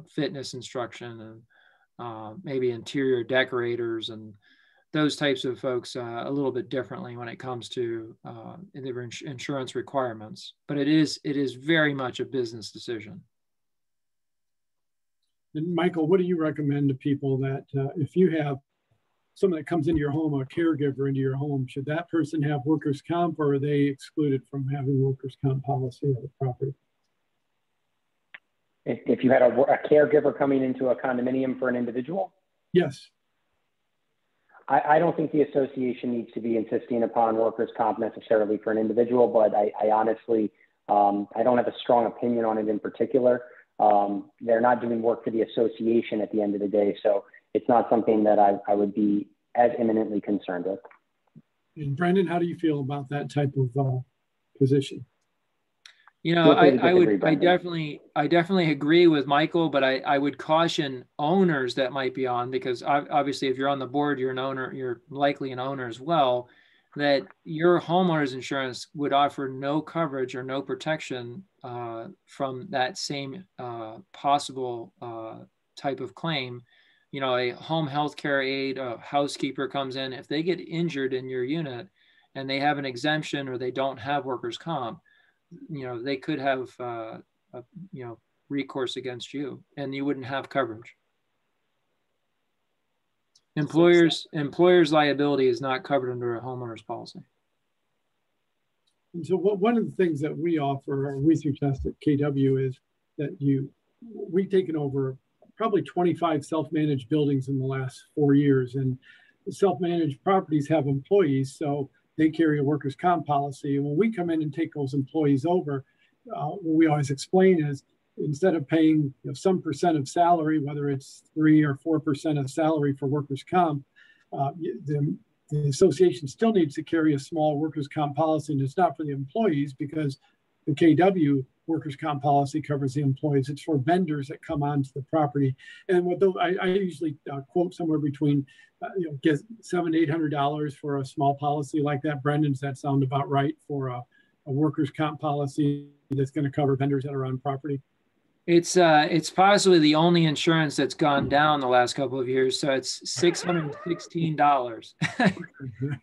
fitness instruction and maybe interior decorators and those types of folks a little bit differently when it comes to their insurance requirements. But it is very much a business decision. And Michael, what do you recommend to people that if you have someone that comes into your home, a caregiver into your home, should that person have workers' comp, or are they excluded from having workers' comp policy of the property? If you had a caregiver coming into a condominium for an individual? Yes. I don't think the association needs to be insisting upon workers' comp necessarily for an individual, but I honestly, I don't have a strong opinion on it in particular. They're not doing work for the association at the end of the day, so it's not something that I would be as imminently concerned with. And Brendan, how do you feel about that type of position? You know, I definitely agree with Michael, but I would caution owners that might be on, because obviously if you're on the board, you're an owner, you're likely an owner as well, that your homeowner's insurance would offer no coverage or no protection from that same possible type of claim. You know, a home health care aide, a housekeeper comes in, if they get injured in your unit and they have an exemption or they don't have workers' comp, you know, they could have, recourse against you and you wouldn't have coverage. Employers' liability is not covered under a homeowner's policy. And so one of the things that we offer, our research test at KW, is that we've taken over probably 25 self-managed buildings in the last 4 years, and self-managed properties have employees, so they carry a workers' comp policy. And when we come in and take those employees over, what we always explain is, instead of paying some percent of salary, whether it's 3 or 4% of salary for workers' comp, the association still needs to carry a small workers' comp policy, and it's not for the employees because the KW workers' comp policy covers the employees. It's for vendors that come onto the property. And what I usually quote somewhere between get $700 to $800 for a small policy like that. Brendan, does that sound about right for a workers' comp policy that's going to cover vendors that are on property? It's possibly the only insurance that's gone down the last couple of years. So it's $616.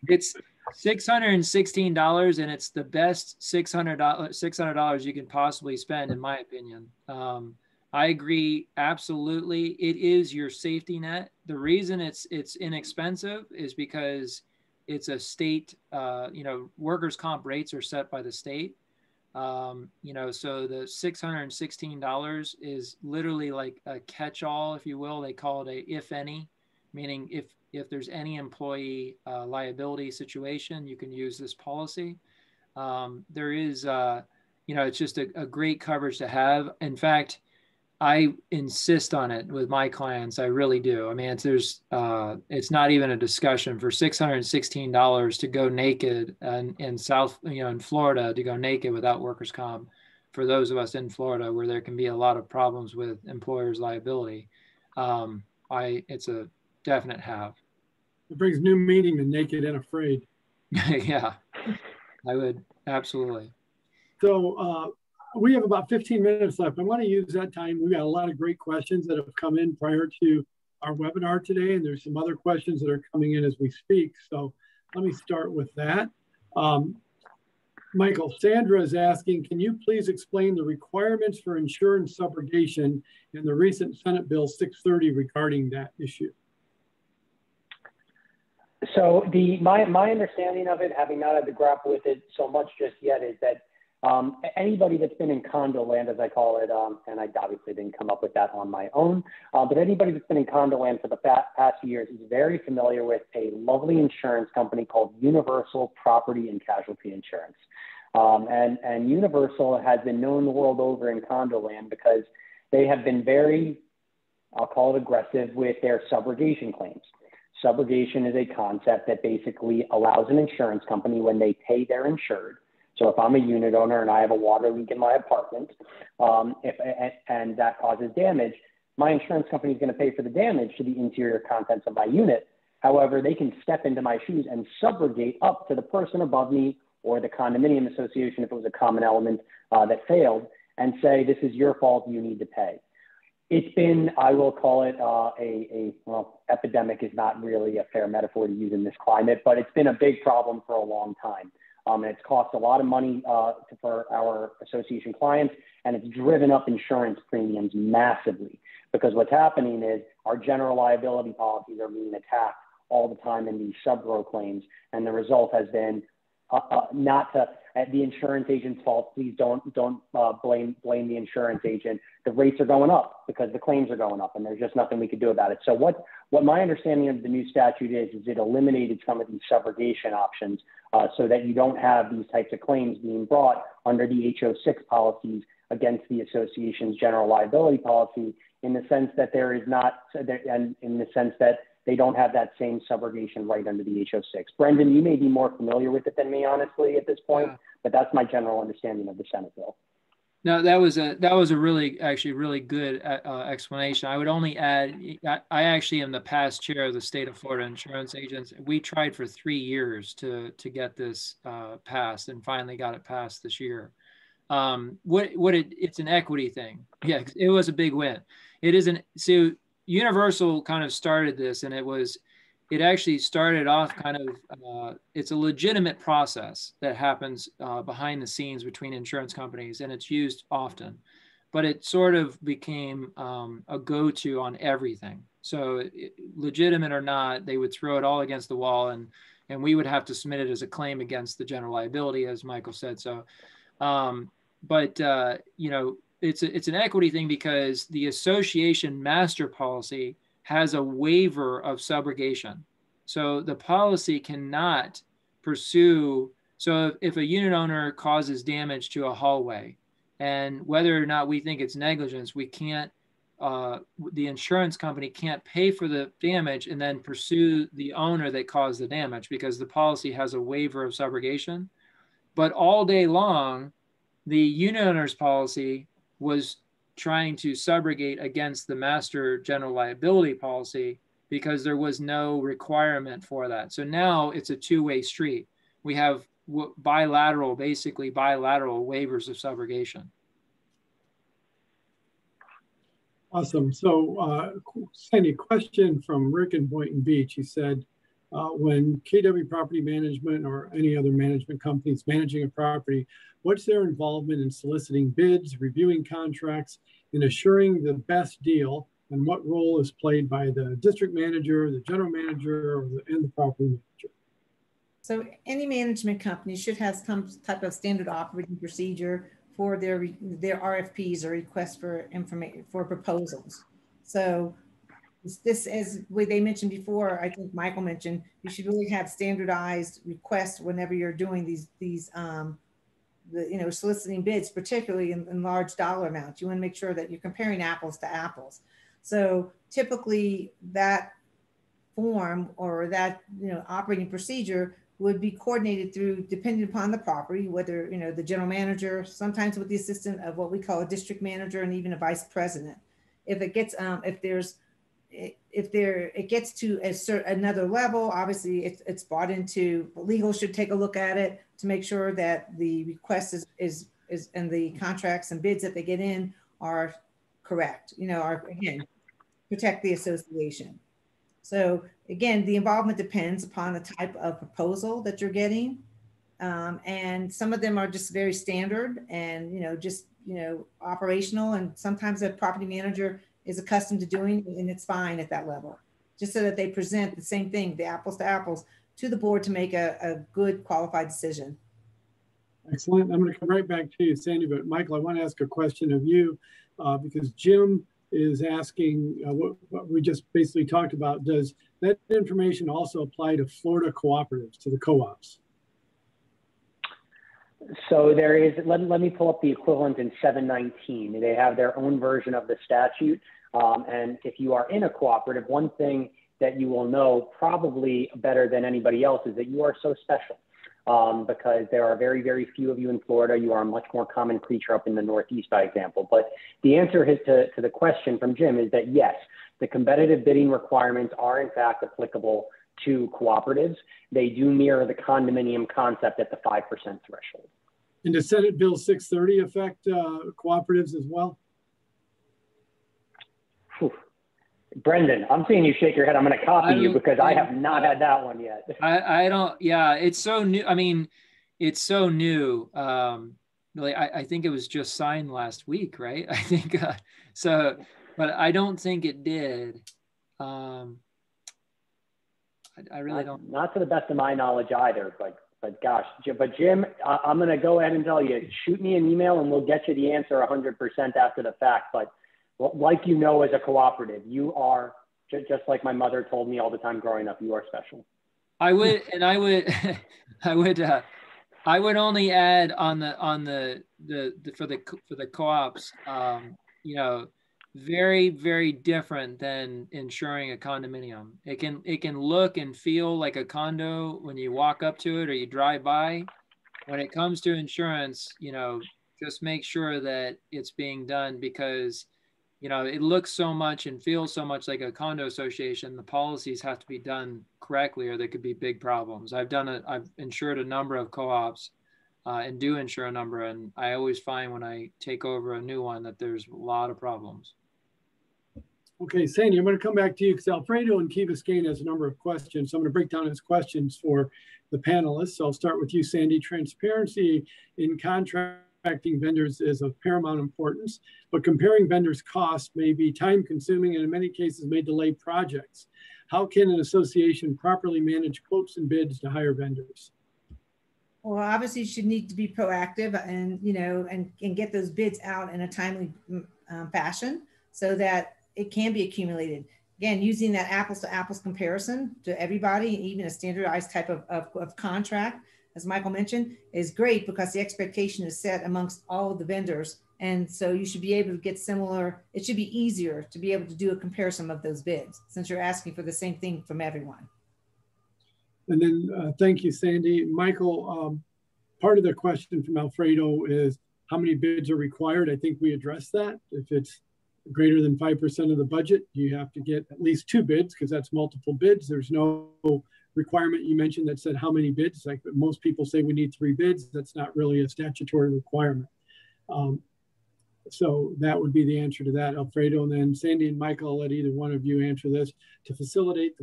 It's $616, and it's the best $600 you can possibly spend, in my opinion. I agree, absolutely. It is your safety net. The reason it's inexpensive is because it's a state, workers' comp rates are set by the state. So the $616 is literally like a catch-all, if you will. They call it a if any, meaning if there's any employee liability situation, you can use this policy. There is, it's just a great coverage to have. In fact, I insist on it with my clients. I really do. I mean, it's not even a discussion. For $616 to go naked in Florida, to go naked without workers' comp, for those of us in Florida where there can be a lot of problems with employers' liability, it's a definite have. It brings new meaning to naked and afraid. Yeah, I would absolutely. So we have about 15 minutes left. I want to use that time. We've got a lot of great questions that have come in prior to our webinar today, and there's some other questions that are coming in as we speak. So let me start with that. Michael, Sandra is asking, can you please explain the requirements for insurance subrogation in the recent Senate Bill 630 regarding that issue? So my understanding of it, having not had to grapple with it so much just yet, is that anybody that's been in condo land, as I call it, and I obviously didn't come up with that on my own, but anybody that's been in condo land for the past years is very familiar with a lovely insurance company called Universal Property and Casualty Insurance. And Universal has been known the world over in condo land because they have been very, I'll call it aggressive with their subrogation claims. subrogation is a concept that basically allows an insurance company, when they pay their insured. So if I'm a unit owner and I have a water leak in my apartment, and that causes damage, my insurance company is going to pay for the damage to the interior contents of my unit. However, they can step into my shoes and subrogate up to the person above me or the condominium association, if it was a common element that failed, and say, this is your fault, you need to pay. It's been, I will call it well, epidemic is not really a fair metaphor to use in this climate, but it's been a big problem for a long time. And it's cost a lot of money for our association clients, and it's driven up insurance premiums massively, because what's happening is our general liability policies are being attacked all the time in these subro claims, and the result has been not to the insurance agent's fault. Please don't blame the insurance agent. The rates are going up because the claims are going up, and there's just nothing we could do about it. So what my understanding of the new statute is it eliminated some of these subrogation options so that you don't have these types of claims being brought under the HO6 policies against the association's general liability policy, in the sense that there is not, and in the sense that they don't have that same subrogation right under the HO6. Brendan, you may be more familiar with it than me, honestly, at this point, but that's my general understanding of the Senate bill. No, that was a really good explanation. I would only add, I actually am the past chair of the state of Florida Insurance Agents. We tried for 3 years to get this passed, and finally got it passed this year. It's an equity thing. Yeah, it was a big win. So Universal kind of started this, and it actually started off kind of, it's a legitimate process that happens behind the scenes between insurance companies, and it's used often, but it sort of became a go-to on everything. So legitimate or not, they would throw it all against the wall, and we would have to submit it as a claim against the general liability, as Michael said. So, you know, it's an equity thing, because the association master policy has a waiver of subrogation. So the policy cannot pursue. So if a unit owner causes damage to a hallway, and whether or not we think it's negligence, we can't, the insurance company can't pay for the damage and then pursue the owner that caused the damage, because the policy has a waiver of subrogation. But all day long, the unit owner's policy was trying to subrogate against the master general liability policy, because there was no requirement for that. So now it's a two-way street. We have basically bilateral waivers of subrogation. Awesome. So Sandy, a question from Rick in Boynton Beach. He said, when KW Property Management or any other management companies managing a property, what's their involvement in soliciting bids, reviewing contracts, and assuring the best deal? And what role is played by the district manager, the general manager, and the property manager? So any management company should have some type of standard operating procedure for their RFPs or requests for information, for proposals. So this, as they mentioned before, I think Michael mentioned, you should really have standardized requests whenever you're doing these soliciting bids, particularly in large dollar amounts. You want to make sure that you're comparing apples to apples. So typically that form or that operating procedure would be coordinated through, depending upon the property, whether the general manager, sometimes with the assistant of what we call a district manager, and even a vice president. If it gets it gets to another level, obviously it's brought into legal, should take a look at it to make sure that the request is and the contracts and bids that they get in are correct, are, again, protect the association. So again, the involvement depends upon the type of proposal that you're getting. And some of them are just very standard and, operational. And sometimes a property manager is accustomed to doing, and it's fine at that level, just so that they present the same thing, the apples to apples, to the board to make a good qualified decision. Excellent. I'm going to come right back to you, Sandy, but Michael, I want to ask a question of you because Jim is asking what we just basically talked about. Does that information also apply to Florida cooperatives, to the co-ops? So there is, let me pull up the equivalent in 719. They have their own version of the statute. And if you are in a cooperative, one thing that you will know probably better than anybody else is that you are so special. Because there are very, very few of you in Florida. You are a much more common creature up in the Northeast, by example. But the answer to the question from Jim is that yes, the competitive bidding requirements are in fact applicable to cooperatives. They do mirror the condominium concept at the 5% threshold. And does Senate Bill 630 affect cooperatives as well? Whew. Brendan, I'm seeing you shake your head. I'm going to copy you because I have not had that one yet. I don't, yeah, it's so new. I mean, it's so new. Really, I think it was just signed last week, right? I think, so, but I don't think it did. I really don't. Not to the best of my knowledge either, but gosh, but Jim, I'm going to go ahead and tell you, shoot me an email and we'll get you the answer 100% after the fact. But like, you know, as a cooperative, you are just like my mother told me all the time growing up, you are special. I would only add on the for the co-ops, you know, very, very different than insuring a condominium. It can look and feel like a condo when you walk up to it or you drive by. When it comes to insurance, you know, just make sure that it's being done because, you know, it looks so much and feels so much like a condo association. The policies have to be done correctly or there could be big problems. I've insured a number of co-ops and do insure a number. And I always find when I take over a new one that there's a lot of problems. Okay, Sandy, I'm going to come back to you because Alfredo and Key Biscayne has a number of questions. So I'm going to break down his questions for the panelists. So I'll start with you, Sandy. Transparency in contracting vendors is of paramount importance, but comparing vendors' costs may be time consuming and in many cases may delay projects. How can an association properly manage quotes and bids to hire vendors? Well, obviously you should need to be proactive and, you know, and get those bids out in a timely fashion so that it can be accumulated. Again, using that apples to apples comparison to everybody, even a standardized type of contract, as Michael mentioned, is great because the expectation is set amongst all of the vendors. And so you should be able to get similar, it should be easier to be able to do a comparison of those bids since you're asking for the same thing from everyone. And then thank you, Sandy. Michael, part of the question from Alfredo is how many bids are required? I think we addressed that. If it's greater than 5% of the budget, you have to get at least 2 bids because that's multiple bids. There's no requirement you mentioned that said how many bids. Like most people say we need 3 bids. That's not really a statutory requirement. So that would be the answer to that, Alfredo. And then Sandy and Michael, I'll let either one of you answer this. To facilitate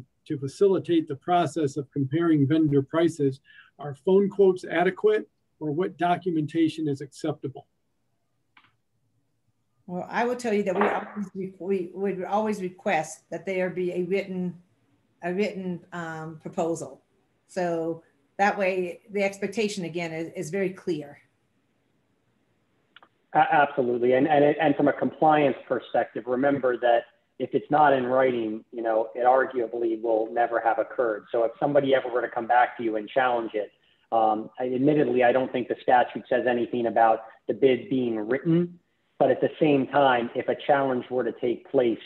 the process of comparing vendor prices, are phone quotes adequate or what documentation is acceptable? Well, I will tell you that we would always request that there be a written proposal. So that way the expectation again is very clear. Absolutely. And from a compliance perspective, remember that if it's not in writing, you know, it arguably will never have occurred. So if somebody ever were to come back to you and challenge it, admittedly, I don't think the statute says anything about the bid being written, but at the same time, if a challenge were to take place,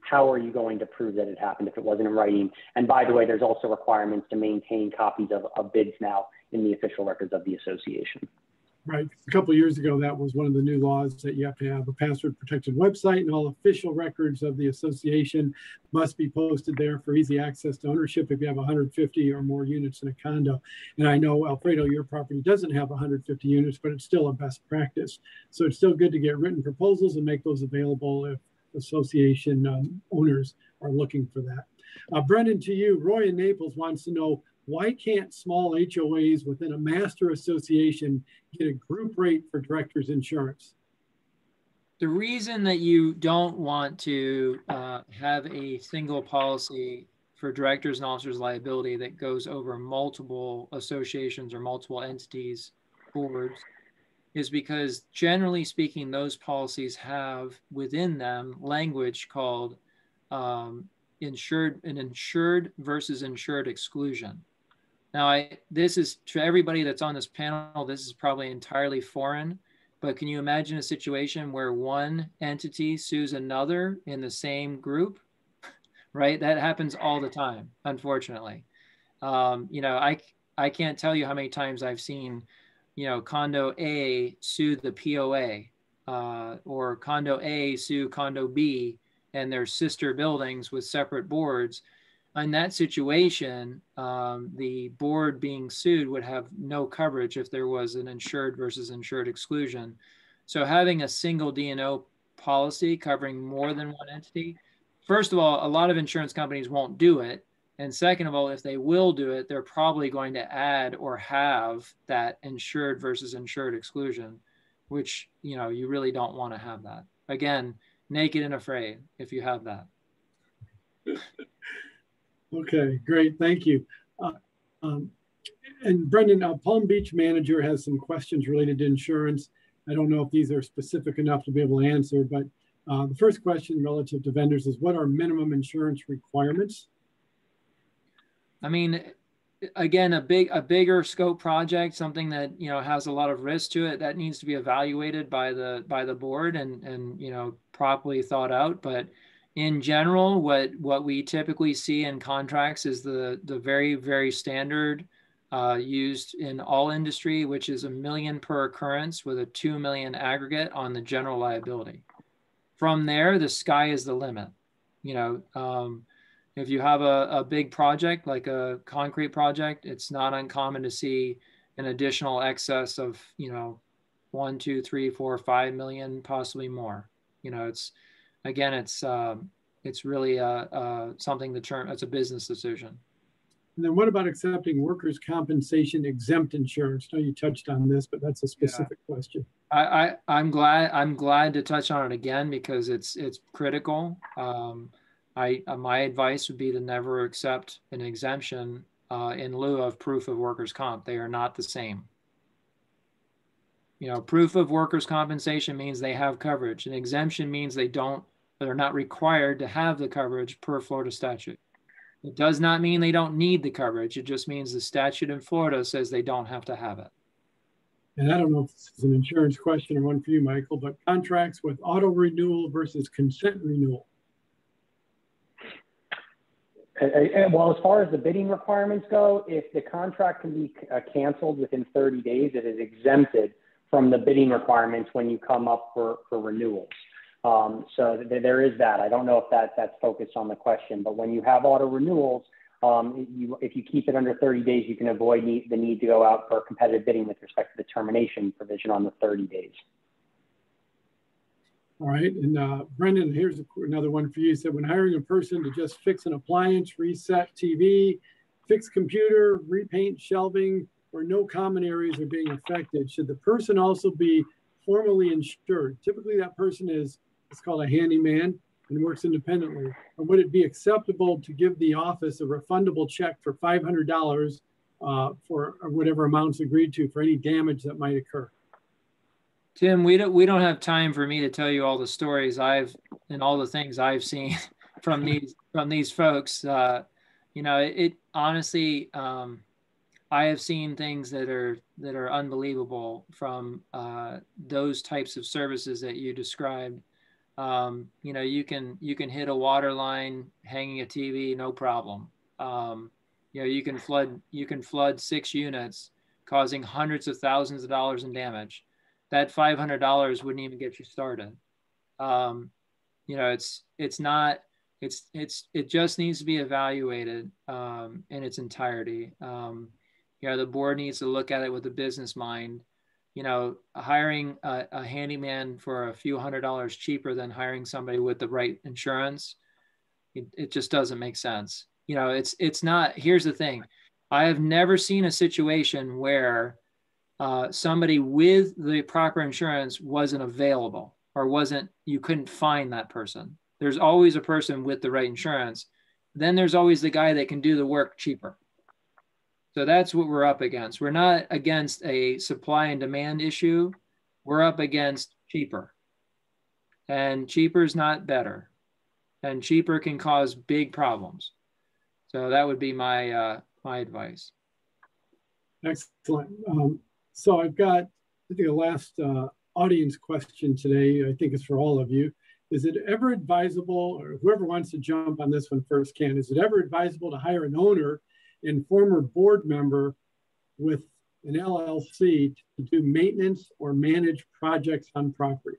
how are you going to prove that it happened if it wasn't in writing? And by the way, there's also requirements to maintain copies of bids now in the official records of the association. Right. A couple of years ago, that was one of the new laws that you have to have a password protected website and all official records of the association must be posted there for easy access to ownership if you have 150 or more units in a condo. And I know, Alfredo, your property doesn't have 150 units, but it's still a best practice. So it's still good to get written proposals and make those available if association owners are looking for that. Brendan, to you, Roy in Naples wants to know, why can't small HOAs within a master association get a group rate for directors insurance? The reason that you don't want to have a single policy for directors and officers liability that goes over multiple associations or multiple entities, boards, is because generally speaking, those policies have within them language called insured versus insured exclusion. Now, this is to everybody that's on this panel, this is probably entirely foreign, but can you imagine a situation where one entity sues another in the same group, right? That happens all the time, unfortunately. You know, I can't tell you how many times I've seen, you know, condo A sue the POA, or condo A sue condo B, and their sister buildings with separate boards. In that situation, the board being sued would have no coverage if there was an insured versus insured exclusion. So having a single D&O policy covering more than one entity, first of all, a lot of insurance companies won't do it. And second of all, if they will do it, they're probably going to add or have that insured versus insured exclusion, which, you know, you really don't want to have that. Again, naked and afraid if you have that. Okay, great, thank you. And Brendan, Palm Beach manager has some questions related to insurance. I don't know if these are specific enough to be able to answer, but the first question relative to vendors is, what are minimum insurance requirements? I mean, again, a bigger scope project, something that, you know, has a lot of risk to it, that needs to be evaluated by the board and you know, properly thought out. But in general, what we typically see in contracts is the very, very standard used in all industry, which is $1 million per occurrence with a $2 million aggregate on the general liability. From there, the sky is the limit. You know, if you have a big project like a concrete project, it's not uncommon to see an additional excess of, you know, 1, 2, 3, 4, 5 million, possibly more. You know, it's really something it's a business decision. And then what about accepting workers' compensation exempt insurance? I know you touched on this, but that's a specific question. I'm glad to touch on it again because it's critical. My advice would be to never accept an exemption in lieu of proof of workers' comp. They are not the same. You know, proof of workers' compensation means they have coverage. An exemption means they're not required to have the coverage per Florida statute. It does not mean they don't need the coverage. It just means the statute in Florida says they don't have to have it. And I don't know if this is an insurance question or one for you, Michael, but contracts with auto renewal versus consent renewal. Well, as far as the bidding requirements go, if the contract can be canceled within 30 days, it is exempted from the bidding requirements when you come up for renewals. So there is that. I don't know if that's focused on the question, but when you have auto renewals, if you keep it under 30 days, you can avoid the need to go out for competitive bidding with respect to the termination provision on the 30 days. All right, and Brendan, here's another one for you. You said, when hiring a person to just fix an appliance, reset TV, fix computer, repaint shelving, where no common areas are being affected, should the person also be formally insured? Typically that person it's called a handyman and works independently. Or would it be acceptable to give the office a refundable check for $500 for whatever amounts agreed to for any damage that might occur? Tim, we don't have time for me to tell you all the stories and all the things I've seen from these folks. You know, it honestly, I have seen things that are unbelievable from those types of services that you described. You know, you can hit a water line hanging a TV, no problem. You know, you can flood 6 units, causing hundreds of thousands of dollars in damage. That $500 wouldn't even get you started. You know, it just needs to be evaluated in its entirety. You know, the board needs to look at it with a business mind. You know, hiring a handyman for a few $100s cheaper than hiring somebody with the right insurance, it just doesn't make sense. You know, it's not. Here's the thing. I have never seen a situation where somebody with the proper insurance wasn't available or you couldn't find that person. There's always a person with the right insurance. Then there's always the guy that can do the work cheaper. So that's what we're up against. We're not against a supply and demand issue. We're up against cheaper. And cheaper is not better. And cheaper can cause big problems. So that would be my advice. Excellent. So I've got, I think, the last audience question today, I think is for all of you. is it ever advisable, or whoever wants to jump on this one first can, is it ever advisable to hire an owner and former board member with an LLC to do maintenance or manage projects on property?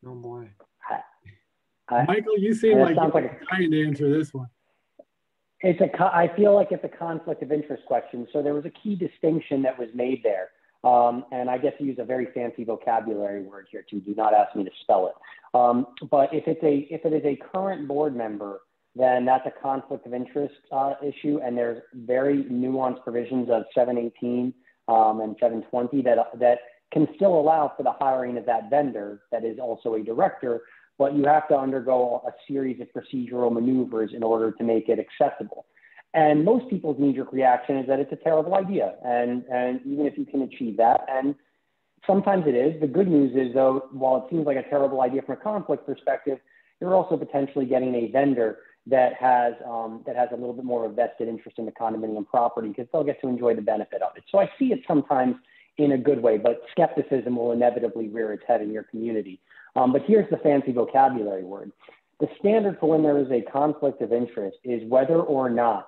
Oh boy. Michael, you seem like you're trying to answer this one. I feel like it's a conflict of interest question. So there was a key distinction that was made there. And I guess to use a very fancy vocabulary word here too, do not ask me to spell it. But if it is a current board member, then that's a conflict of interest issue. And there's very nuanced provisions of 718 and 720 that can still allow for the hiring of that vendor that is also a director, but you have to undergo a series of procedural maneuvers in order to make it accessible. And most people's knee-jerk reaction is that it's a terrible idea. And even if you can achieve that, and sometimes it is, the good news is though, while it seems like a terrible idea from a conflict perspective, you're also potentially getting a vendor that has a little bit more of a vested interest in the condominium property because they'll get to enjoy the benefit of it. So I see it sometimes in a good way, but skepticism will inevitably rear its head in your community. But here's the fancy vocabulary word. The standard for when there is a conflict of interest is whether or not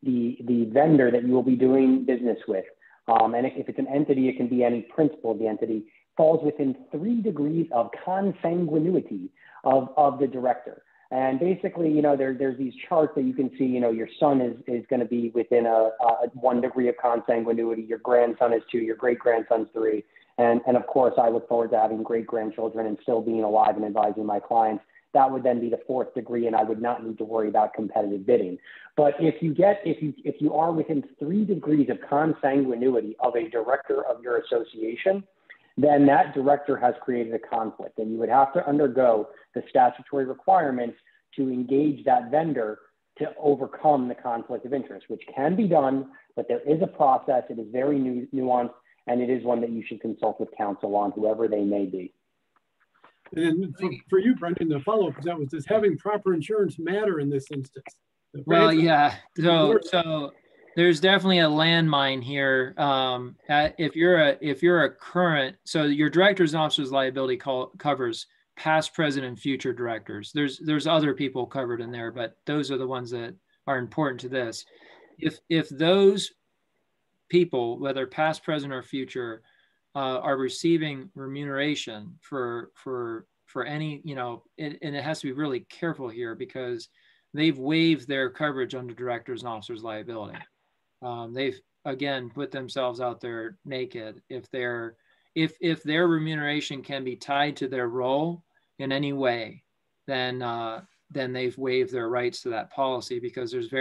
the vendor that you will be doing business with, and if it's an entity, it can be any principal of the entity, falls within 3 degrees of consanguinity of the director. And basically, you know, there's these charts that you can see, you know, your son is going to be within a 1 degree of consanguinity, your grandson is 2, your great-grandson's 3. And of course, I look forward to having great-grandchildren and still being alive and advising my clients. That would then be the 4th degree, and I would not need to worry about competitive bidding. But if you are within 3 degrees of consanguinity of a director of your association, then that director has created a conflict, and you would have to undergo the statutory requirements to engage that vendor to overcome the conflict of interest, which can be done, but there is a process. It is very nuanced, and it is one that you should consult with counsel on, whoever they may be. And for you, Brendan, the follow-up to that was, does having proper insurance matter in this instance? Well, yeah. So there's definitely a landmine here. If you're a current, so your director's and officer's liability covers past, present, and future directors. There's other people covered in there, but those are the ones that are important to this. If those people, whether past, present, or future, are receiving remuneration for any, you know, and it has to be really careful here because they've waived their coverage under directors and officers liability. They've again put themselves out there naked. If their remuneration can be tied to their role in any way, then they've waived their rights to that policy because there's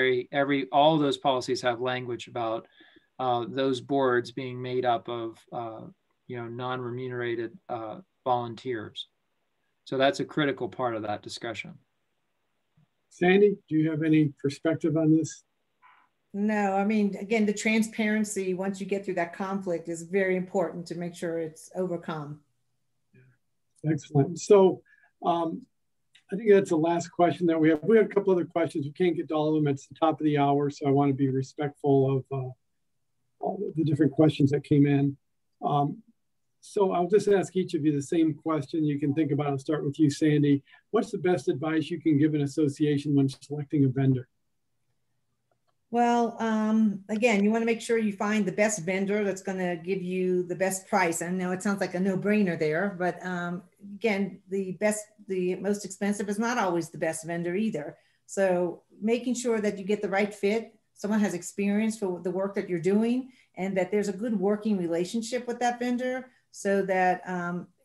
all those policies have language about those boards being made up of non-remunerated volunteers. So that's a critical part of that discussion. Sandy, do you have any perspective on this? No, I mean, again, the transparency, once you get through that conflict, is very important to make sure it's overcome. Excellent. So I think that's the last question that we have. We have a couple other questions. We can't get to all of them. It's the top of the hour, so I want to be respectful of all the different questions that came in. So I'll just ask each of you the same question. You can think about it. I'll start with you, Sandy. What's the best advice you can give an association when selecting a vendor? Well, again, you want to make sure you find the best vendor that's going to give you the best price. I know it sounds like a no-brainer there, but again, the most expensive is not always the best vendor either. So making sure that you get the right fit, someone has experience for the work that you're doing, and that there's a good working relationship with that vendor, so that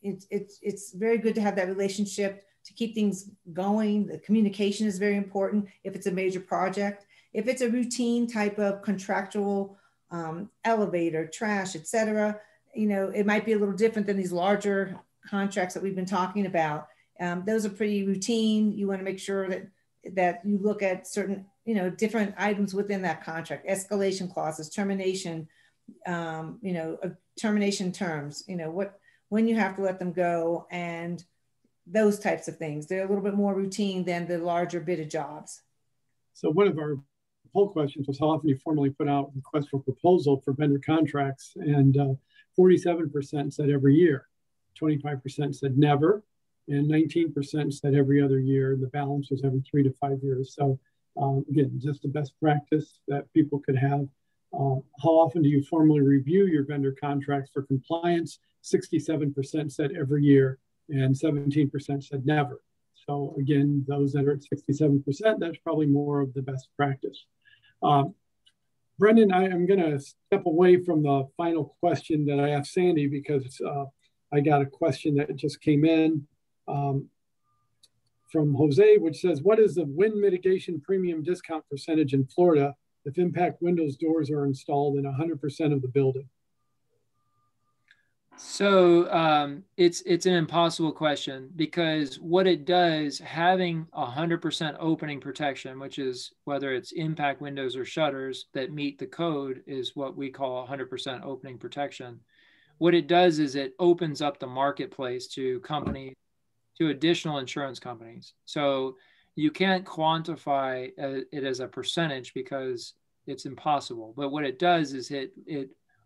it's very good to have that relationship to keep things going. The communication is very important if it's a major project. If it's a routine type of contractual elevator, trash, et cetera, you know, it might be a little different than these larger contracts that we've been talking about. Those are pretty routine. You want to make sure that you look at certain, you know, different items within that contract, escalation clauses, termination, termination terms, you know, when you have to let them go, and those types of things. They're a little bit more routine than the larger bidded jobs. So one of our poll questions was, how often do you formally put out a request for proposal for vendor contracts? And 47% said every year. 25% said never, and 19% said every other year, and the balance was every 3 to 5 years. So again, just the best practice that people could have. How often do you formally review your vendor contracts for compliance? 67% said every year, and 17% said never. So again, those that are at 67%, that's probably more of the best practice. Brendan, I am going to step away from the final question that I asked Sandy because I got a question that just came in from Jose, which says, what is the wind mitigation premium discount percentage in Florida if impact windows doors are installed in 100% of the building? So it's an impossible question, because what it does, having 100% opening protection, which is whether it's impact windows or shutters that meet the code, is what we call 100% opening protection. What it does is it opens up the marketplace to companies, to additional insurance companies. So you can't quantify it as a percentage because it's impossible. But what it does is it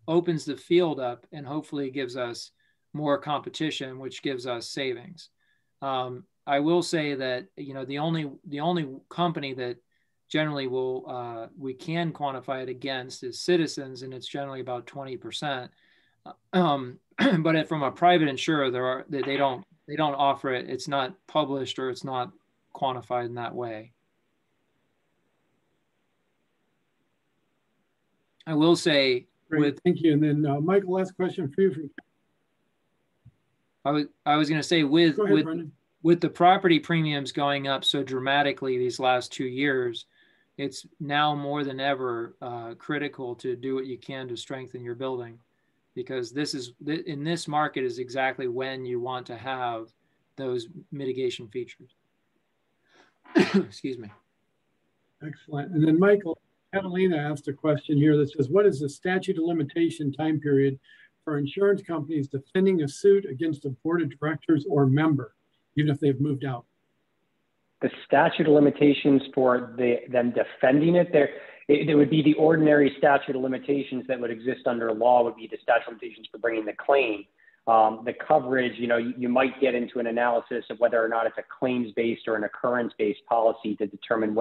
opens the field up and hopefully gives us more competition, which gives us savings. I will say that, you know, the only company that generally will we can quantify it against is Citizens, and it's generally about 20%. But from a private insurer, they don't offer it. It's not published or it's not quantified in that way. I will say, thank you. And then Michael, last question for you. I was going to say with the property premiums going up so dramatically these last 2 years, it's now more than ever critical to do what you can to strengthen your building, because in this market is exactly when you want to have those mitigation features. Excuse me. Excellent. And then Michael, Catalina asked a question here that says, what is the statute of limitation time period for insurance companies defending a suit against a board of directors or member, even if they've moved out? The statute of limitations for them defending it, there would be the ordinary statute of limitations that would exist under law would be the statute of limitations for bringing the claim. The coverage, you know, you might get into an analysis of whether or not it's a claims-based or an occurrence-based policy to determine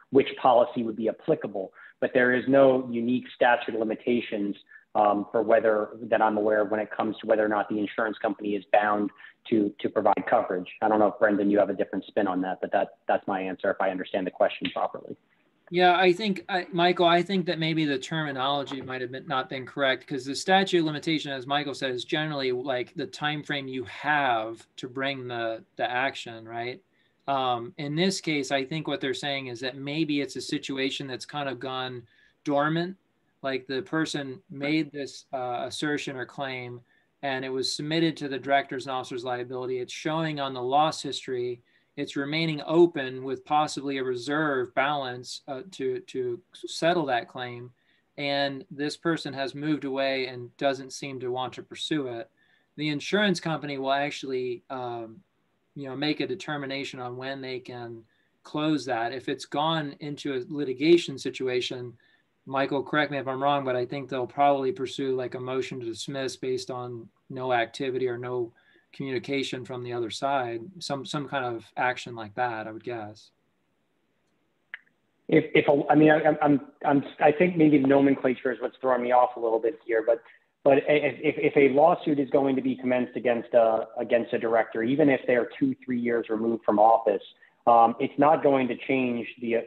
which policy would be applicable. But there is no unique statute of limitations that I'm aware of when it comes to whether or not the insurance company is bound to provide coverage. I don't know if, Brendan, you have a different spin on that, but that's my answer if I understand the question properly. Yeah, I think, Michael, I think that maybe the terminology might have not been correct, because the statute of limitation, as Michael said, is generally like the time frame you have to bring the action, right? In this case, I think what they're saying is that maybe it's a situation that's kind of gone dormant, like the person made this assertion or claim, and it was submitted to the directors and officers liability. It's showing on the loss history. It's remaining open with possibly a reserve balance to settle that claim. And this person has moved away and doesn't seem to want to pursue it. The insurance company will actually make a determination on when they can close that. If it's gone into a litigation situation, Michael, correct me if I'm wrong, but I think they'll probably pursue like a motion to dismiss based on no activity or no communication from the other side, some kind of action like that, I would guess. I think maybe the nomenclature is what's throwing me off a little bit here, but if a lawsuit is going to be commenced against a director, even if they're 2-3 years removed from office, it's not going to change the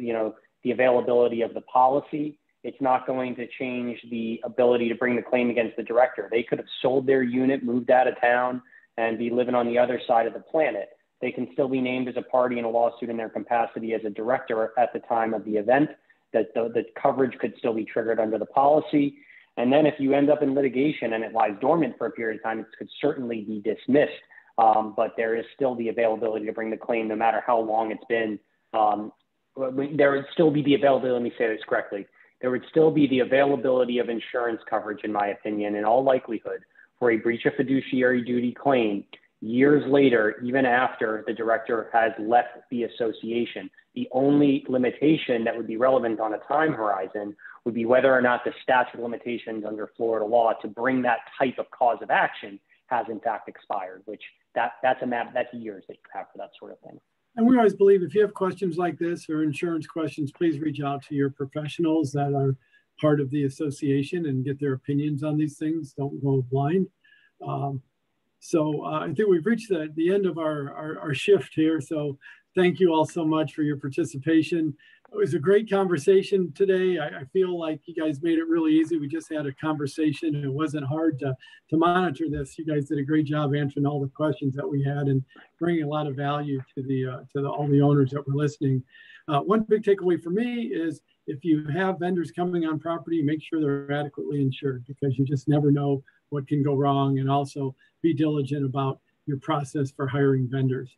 availability of the policy. It's not going to change the ability to bring the claim against the director. They could have sold their unit, moved out of town, and be living on the other side of the planet. They can still be named as a party in a lawsuit in their capacity as a director at the time of the event, that the coverage could still be triggered under the policy. And then if you end up in litigation and it lies dormant for a period of time, it could certainly be dismissed. But there is still the availability to bring the claim no matter how long it's been. There would still be the availability, let me say this correctly, there would still be the availability of insurance coverage, in my opinion, in all likelihood, for a breach of fiduciary duty claim years later, even after the director has left the association. The only limitation that would be relevant on a time horizon would be whether or not the statute of limitations under Florida law to bring that type of cause of action has in fact expired, which that's years that you have for that sort of thing. And we always believe if you have questions like this or insurance questions, please reach out to your professionals that are part of the association and get their opinions on these things. Don't go blind. I think we've reached the end of our shift here. So thank you all so much for your participation. It was a great conversation today. I feel like you guys made it really easy. We just had a conversation and it wasn't hard to monitor this. You guys did a great job answering all the questions that we had and bringing a lot of value to all the owners that were listening. One big takeaway for me is if you have vendors coming on property, make sure they're adequately insured, because you just never know what can go wrong, and also be diligent about your process for hiring vendors.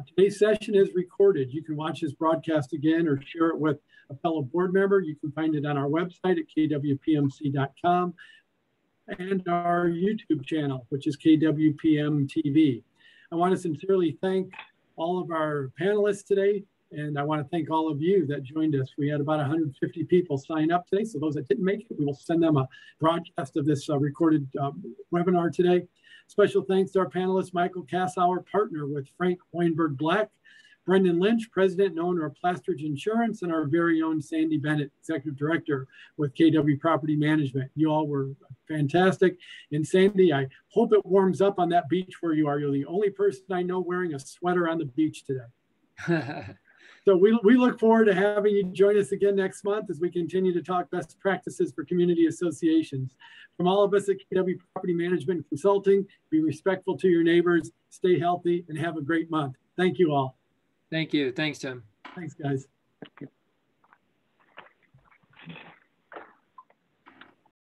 Today's session is recorded. You can watch this broadcast again or share it with a fellow board member. You can find it on our website at kwpmc.com and our YouTube channel, which is KWPM TV. I want to sincerely thank all of our panelists today, and I want to thank all of you that joined us. We had about 150 people sign up today, so those that didn't make it, we will send them a broadcast of this recorded webinar today. Special thanks to our panelists, Michael Kassower, partner with Frank Weinberg Black, Brendan Lynch, president and owner of Plastridge Insurance, and our very own Sandy Bennett, executive director with KW Property Management. You all were fantastic. And Sandy, I hope it warms up on that beach where you are. You're the only person I know wearing a sweater on the beach today. So we look forward to having you join us again next month as we continue to talk best practices for community associations. From all of us at KW Property Management Consulting, be respectful to your neighbors, stay healthy, and have a great month. Thank you all. Thank you. Thanks, Tim. Thanks, guys.